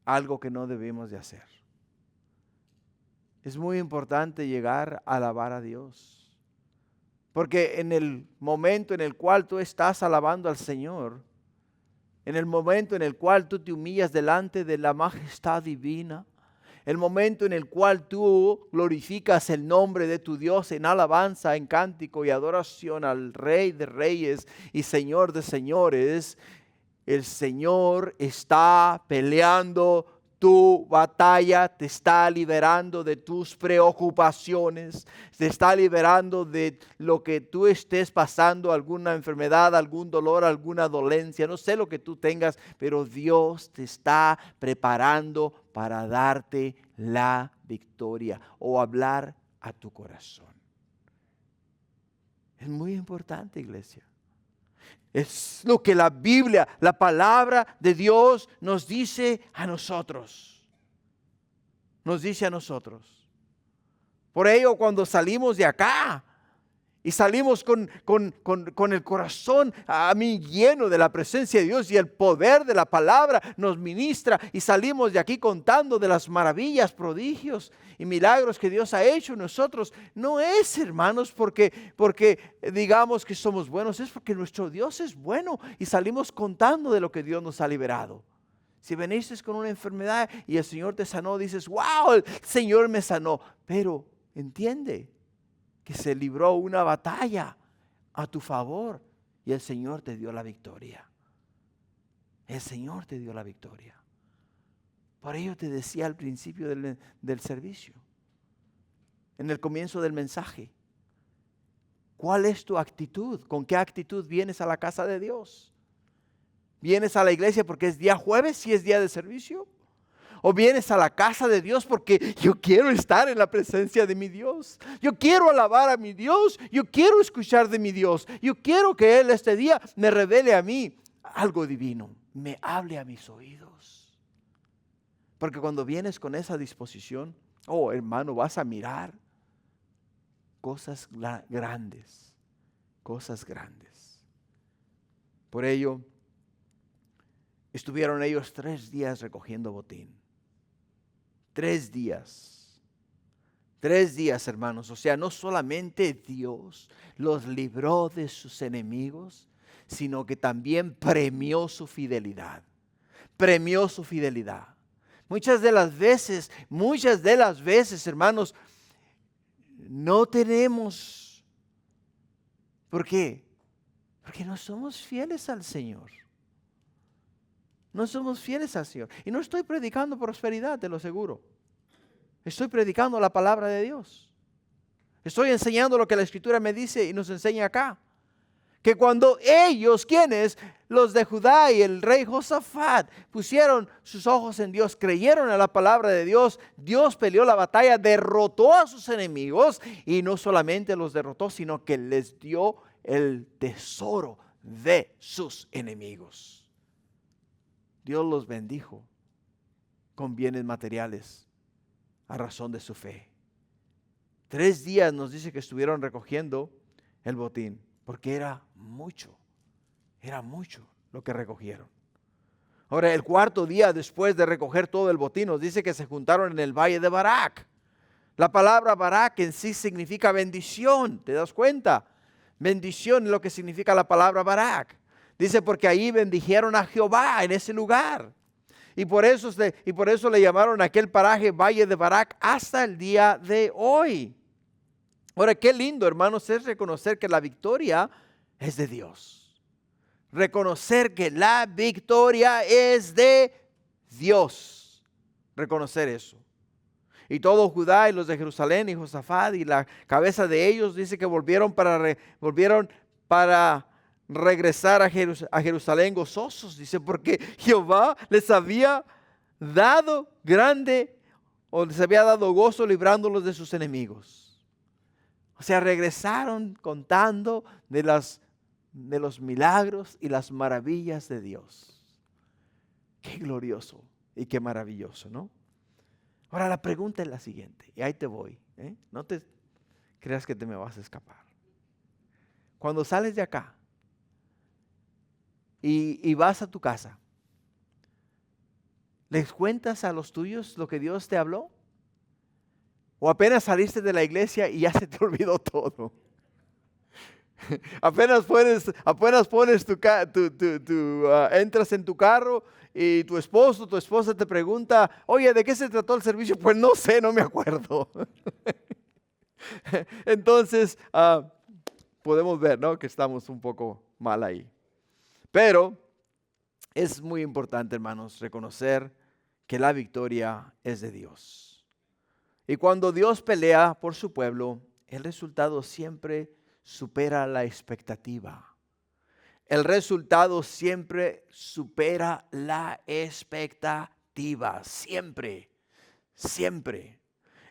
algo que no debemos de hacer. Es muy importante llegar a alabar a Dios, porque en el momento en el cual tú estás alabando al Señor, en el momento en el cual tú te humillas delante de la majestad divina, el momento en el cual tú glorificas el nombre de tu Dios en alabanza, en cántico y adoración al Rey de Reyes y Señor de Señores, el Señor está peleando tu batalla, te está liberando de tus preocupaciones, te está liberando de lo que tú estés pasando, alguna enfermedad, algún dolor, alguna dolencia, no sé lo que tú tengas, pero Dios te está preparando para darte la victoria o hablar a tu corazón. Es muy importante, iglesia. Es lo que la Biblia, la palabra de Dios nos dice a nosotros. Nos dice a nosotros. Por ello, cuando salimos de acá y salimos con el corazón a mí lleno de la presencia de Dios y el poder de la palabra nos ministra y salimos de aquí contando de las maravillas, prodigios y milagros que Dios ha hecho en nosotros, no es, hermanos, porque digamos que somos buenos, es porque nuestro Dios es bueno y salimos contando de lo que Dios nos ha liberado. Si veniste con una enfermedad y el Señor te sanó, dices, wow, el Señor me sanó, pero entiende que se libró una batalla a tu favor y el Señor te dio la victoria. El Señor te dio la victoria. Por ello te decía al principio del servicio, en el comienzo del mensaje, ¿cuál es tu actitud? ¿Con qué actitud vienes a la casa de Dios? ¿Vienes a la iglesia porque es día jueves, si es día de servicio? ¿O vienes a la casa de Dios porque yo quiero estar en la presencia de mi Dios? Yo quiero alabar a mi Dios. Yo quiero escuchar de mi Dios. Yo quiero que Él este día me revele a mí algo divino. Me hable a mis oídos. Porque cuando vienes con esa disposición, oh hermano, vas a mirar cosas grandes. Cosas grandes. Por ello, estuvieron ellos 3 días recogiendo botín. 3 días. 3 días, hermanos. O sea, no solamente Dios los libró de sus enemigos, sino que también premió su fidelidad. Premió su fidelidad. Muchas de las veces, hermanos, no tenemos. ¿Por qué? Porque no somos fieles al Señor. No somos fieles al Señor. Y no estoy predicando prosperidad, te lo aseguro. Estoy predicando la palabra de Dios. Estoy enseñando lo que la Escritura me dice y nos enseña acá. Que cuando ellos, ¿quiénes? Los de Judá y el rey Josafat pusieron sus ojos en Dios, creyeron en la palabra de Dios, Dios peleó la batalla, derrotó a sus enemigos y no solamente los derrotó, sino que les dio el tesoro de sus enemigos. Dios los bendijo con bienes materiales a razón de su fe. 3 días nos dice que estuvieron recogiendo el botín, porque era mucho lo que recogieron. Ahora, el 4º día después de recoger todo el botín, nos dice que se juntaron en el valle de Barak. La palabra Barak en sí significa bendición, ¿te das cuenta? Bendición es lo que significa la palabra Barak. Dice porque ahí bendijeron a Jehová en ese lugar. Y por eso le llamaron a aquel paraje Valle de Barak hasta el día de hoy. Ahora, qué lindo, hermanos, es reconocer que la victoria es de Dios. Reconocer que la victoria es de Dios. Reconocer eso. Y todo Judá y los de Jerusalén y Josafat y la cabeza de ellos dice que volvieron para regresar a Jerusalén gozosos, dice, porque Jehová les había dado les había dado gozo librándolos de sus enemigos. O sea, regresaron contando de los milagros y las maravillas de Dios. Qué glorioso y qué maravilloso, ¿no? Ahora la pregunta es la siguiente, y ahí te voy, no te creas que te me vas a escapar. cuando sales de acá y vas a tu casa, ¿les cuentas a los tuyos lo que Dios te habló? ¿O apenas saliste de la iglesia y ya se te olvidó todo? Apenas pones entras en tu carro y tu esposo, tu esposa te pregunta, oye, ¿de qué se trató el servicio? Pues no sé, no me acuerdo. Entonces, podemos ver, ¿no?, que estamos un poco mal ahí. Pero es muy importante, hermanos, reconocer que la victoria es de Dios. Y cuando Dios pelea por su pueblo, el resultado siempre supera la expectativa. El resultado siempre supera la expectativa. Siempre, siempre.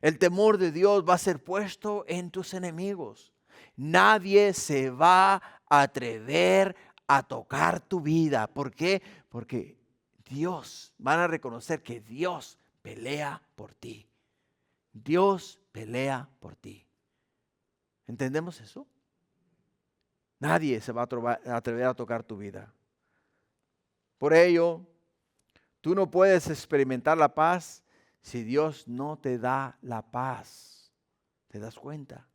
El temor de Dios va a ser puesto en tus enemigos. Nadie se va a atrever a tocar tu vida. ¿Por qué? Porque van a reconocer que Dios pelea por ti. Dios pelea por ti. ¿Entendemos eso? Nadie se va a atrever a tocar tu vida. Por ello, tú no puedes experimentar la paz si Dios no te da la paz. ¿Te das cuenta?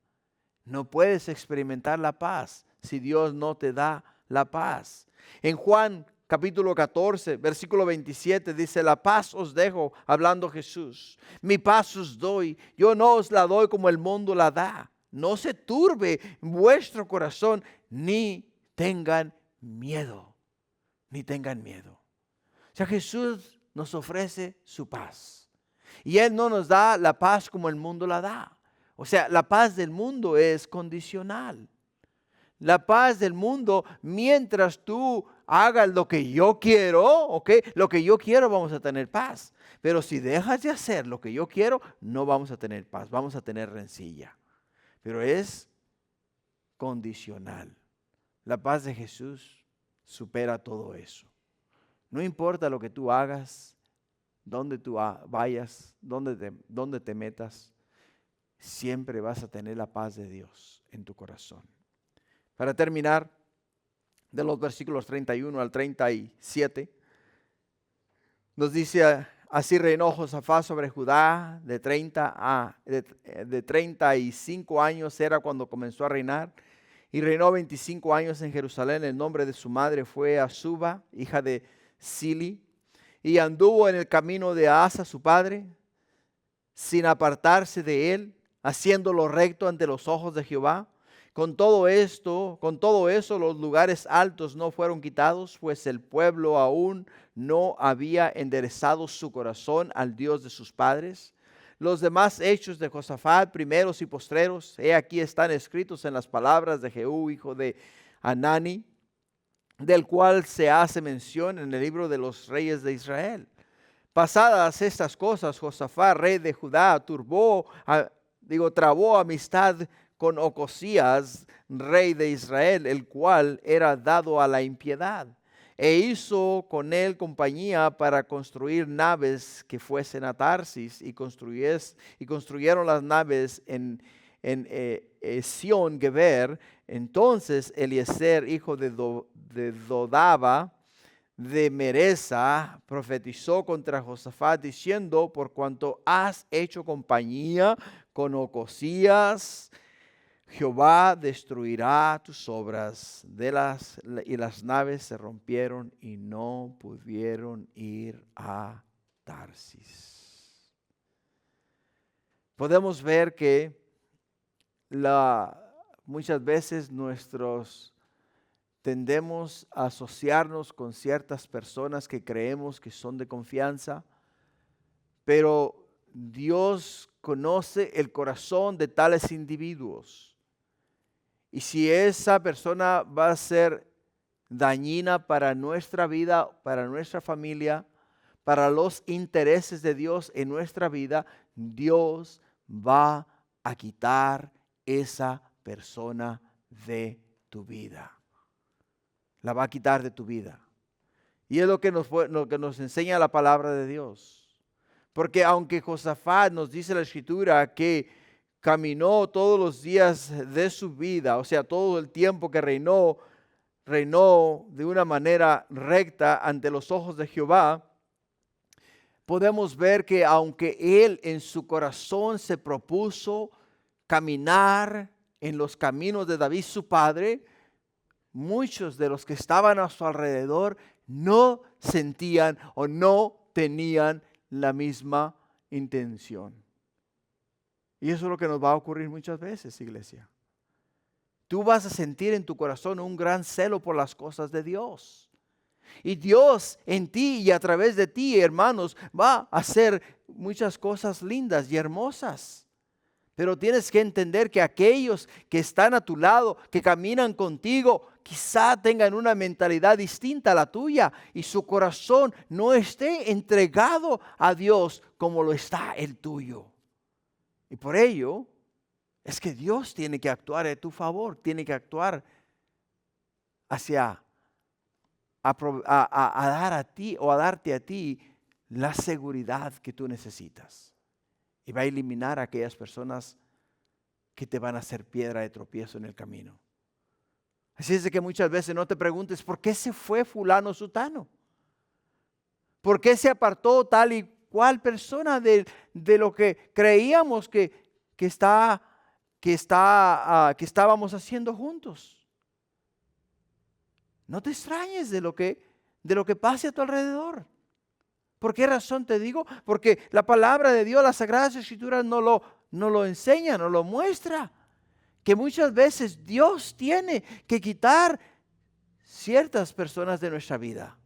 No puedes experimentar la paz si Dios no te da la paz. En Juan capítulo 14, versículo 27 dice, la paz os dejo, hablando Jesús. Mi paz os doy, yo no os la doy como el mundo la da. No se turbe vuestro corazón, ni tengan miedo, ni tengan miedo. O sea, Jesús nos ofrece su paz. Y Él no nos da la paz como el mundo la da. O sea, la paz del mundo es condicional. La paz del mundo, mientras tú hagas lo que yo quiero, ¿ok? Lo que yo quiero, vamos a tener paz. Pero si dejas de hacer lo que yo quiero, no vamos a tener paz, vamos a tener rencilla. Pero es condicional. La paz de Jesús supera todo eso. No importa lo que tú hagas, dónde tú vayas, dónde te metas, siempre vas a tener la paz de Dios en tu corazón. Para terminar, de los versículos 31 al 37, nos dice, así reinó Josafat sobre Judá de 35 años era cuando comenzó a reinar, y reinó 25 años en Jerusalén. El nombre de su madre fue Azuba, hija de Sili, y anduvo en el camino de Asa su padre, sin apartarse de él, haciendo lo recto ante los ojos de Jehová. Con todo eso, los lugares altos no fueron quitados, pues el pueblo aún no había enderezado su corazón al Dios de sus padres. Los demás hechos de Josafat, primeros y postreros, aquí están escritos en las palabras de Jehú, hijo de Hanani, del cual se hace mención en el libro de los reyes de Israel. Pasadas estas cosas, Josafat, rey de Judá, trabó amistad con Ocosías, rey de Israel, el cual era dado a la impiedad, e hizo con él compañía para construir naves que fuesen a Tarsis, y construyeron las naves en Sion Geber. Entonces Eliezer, hijo de Dodaba, de Meresa, profetizó contra Josafat diciendo, por cuanto has hecho compañía con Ocosías, Jehová destruirá tus obras, y las naves se rompieron y no pudieron ir a Tarsis. Podemos ver que muchas veces tendemos a asociarnos con ciertas personas que creemos que son de confianza, pero Dios conoce el corazón de tales individuos. Y si esa persona va a ser dañina para nuestra vida, para nuestra familia, para los intereses de Dios en nuestra vida, Dios va a quitar esa persona de tu vida. La va a quitar de tu vida. Y es lo que nos enseña la palabra de Dios. Porque aunque Josafat nos dice la Escritura que caminó todos los días de su vida, o sea, todo el tiempo que reinó de una manera recta ante los ojos de Jehová, podemos ver que aunque él en su corazón se propuso caminar en los caminos de David su padre, muchos de los que estaban a su alrededor no sentían o no tenían la misma intención. Y eso es lo que nos va a ocurrir muchas veces, iglesia. Tú vas a sentir en tu corazón un gran celo por las cosas de Dios. Y Dios en ti y a través de ti, hermanos, va a hacer muchas cosas lindas y hermosas. Pero tienes que entender que aquellos que están a tu lado, que caminan contigo, quizá tengan una mentalidad distinta a la tuya y su corazón no esté entregado a Dios como lo está el tuyo. Y por ello es que Dios tiene que actuar a tu favor, tiene que actuar hacia a dar a ti o a darte a ti la seguridad que tú necesitas. Y va a eliminar a aquellas personas que te van a hacer piedra de tropiezo en el camino. Así es de que muchas veces no te preguntes, ¿por qué se fue fulano sutano? ¿Por qué se apartó tal y cual persona de lo que creíamos que estábamos haciendo juntos? No te extrañes de lo que pase a tu alrededor. ¿Por qué razón te digo? Porque la palabra de Dios, las Sagradas Escrituras no lo enseña, no lo muestra. Que muchas veces Dios tiene que quitar ciertas personas de nuestra vida.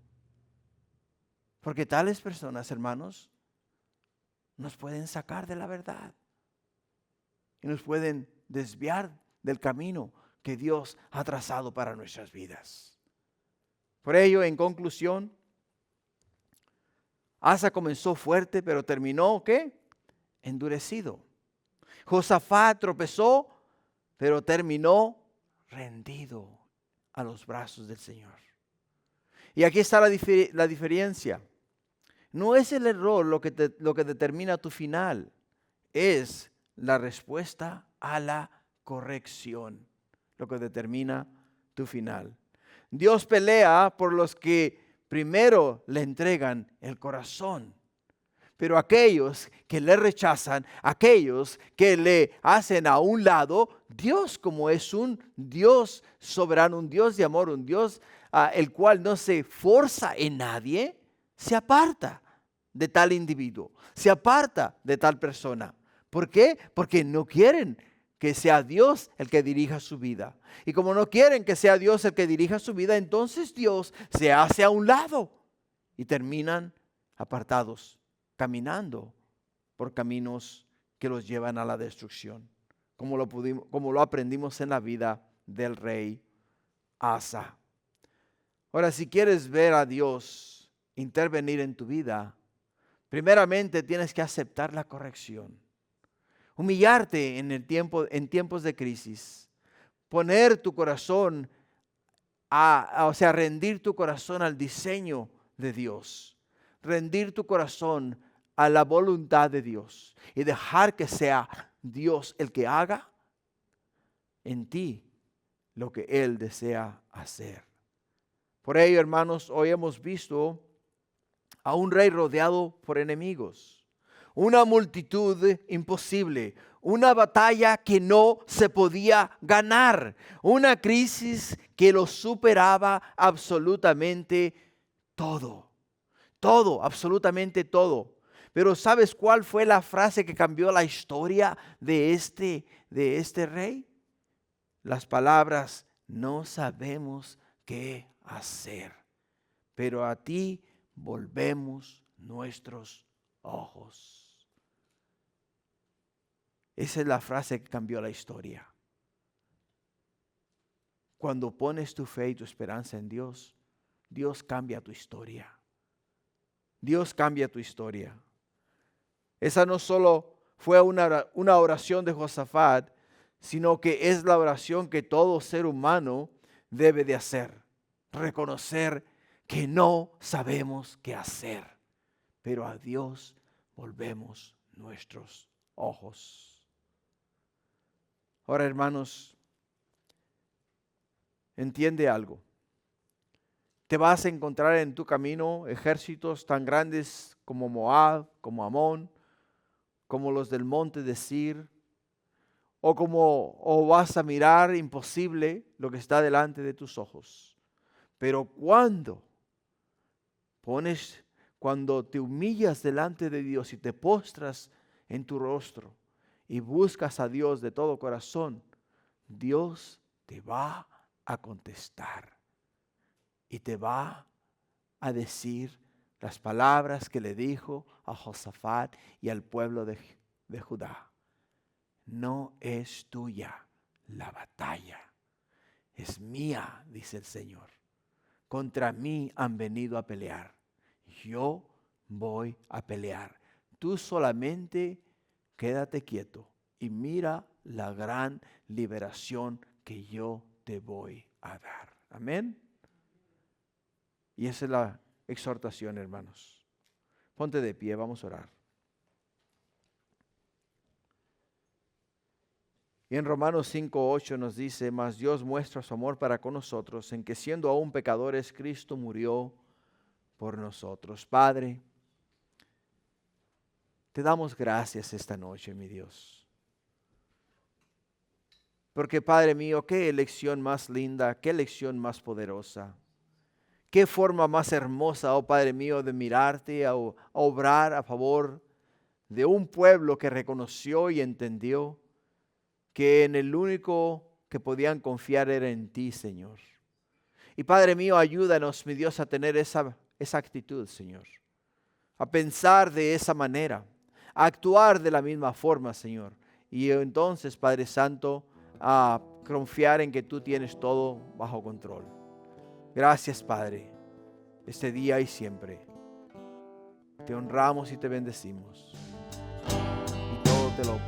Porque tales personas, hermanos, nos pueden sacar de la verdad. Y nos pueden desviar del camino que Dios ha trazado para nuestras vidas. Por ello, en conclusión, Asa comenzó fuerte, pero terminó, ¿qué? Endurecido. Josafat tropezó, pero terminó rendido a los brazos del Señor. Y aquí está la diferencia. No es el error lo que determina tu final, es la respuesta a la corrección, lo que determina tu final. Dios pelea por los que primero le entregan el corazón. Pero aquellos que le rechazan, aquellos que le hacen a un lado, Dios, como es un Dios soberano, un Dios de amor, un Dios el cual no se forza en nadie, se aparta de tal individuo, se aparta de tal persona. ¿Por qué? Porque no quieren que sea Dios el que dirija su vida. Y como no quieren que sea Dios el que dirija su vida, entonces Dios se hace a un lado y terminan apartados, caminando por caminos que los llevan a la destrucción, como lo aprendimos en la vida del rey Asa. Ahora, si quieres ver a Dios intervenir en tu vida, primeramente tienes que aceptar la corrección. Humillarte en tiempos de crisis. Poner tu corazón, rendir tu corazón al diseño de Dios. Rendir tu corazón a la voluntad de Dios. Y dejar que sea Dios el que haga en ti lo que Él desea hacer. Por ello, hermanos, hoy hemos visto a un rey rodeado por enemigos. Una multitud imposible, una batalla que no se podía ganar, una crisis que lo superaba absolutamente todo, absolutamente todo. Pero ¿sabes cuál fue la frase que cambió la historia de este rey? Las palabras, no sabemos qué hacer, pero a ti volvemos nuestros ojos. Esa es la frase que cambió la historia. Cuando pones tu fe y tu esperanza en Dios, Dios cambia tu historia. Dios cambia tu historia. Esa no solo fue una oración de Josafat, sino que es la oración que todo ser humano debe de hacer. Reconocer que no sabemos qué hacer, pero a Dios volvemos nuestros ojos. Ahora, hermanos, entiende algo. Te vas a encontrar en tu camino ejércitos tan grandes como Moab, como Amón, como los del monte de Sir, o vas a mirar imposible lo que está delante de tus ojos. Pero cuando te humillas delante de Dios y te postras en tu rostro y buscas a Dios de todo corazón, Dios te va a contestar y te va a decir las palabras que le dijo a Josafat y al pueblo de Judá. No es tuya la batalla, es mía, dice el Señor. Contra mí han venido a pelear. Yo voy a pelear. Tú solamente quédate quieto y mira la gran liberación que yo te voy a dar. Amén. Y esa es la exhortación, hermanos. Ponte de pie, vamos a orar. Y en Romanos 5:8 nos dice: mas Dios muestra su amor para con nosotros, en que siendo aún pecadores, Cristo murió por nosotros. Padre, te damos gracias esta noche, mi Dios. Porque, Padre mío, qué elección más linda, qué elección más poderosa. Qué forma más hermosa, oh Padre mío, de mirarte, a obrar a favor de un pueblo que reconoció y entendió que en el único que podían confiar era en ti, Señor. Y Padre mío, ayúdanos, mi Dios, a tener esa actitud, Señor. A pensar de esa manera, a actuar de la misma forma, Señor. Y entonces, Padre Santo, a confiar en que tú tienes todo bajo control. Gracias, Padre, este día y siempre. Te honramos y te bendecimos. Y todo te lo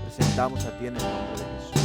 presentamos a ti en el nombre de Jesús.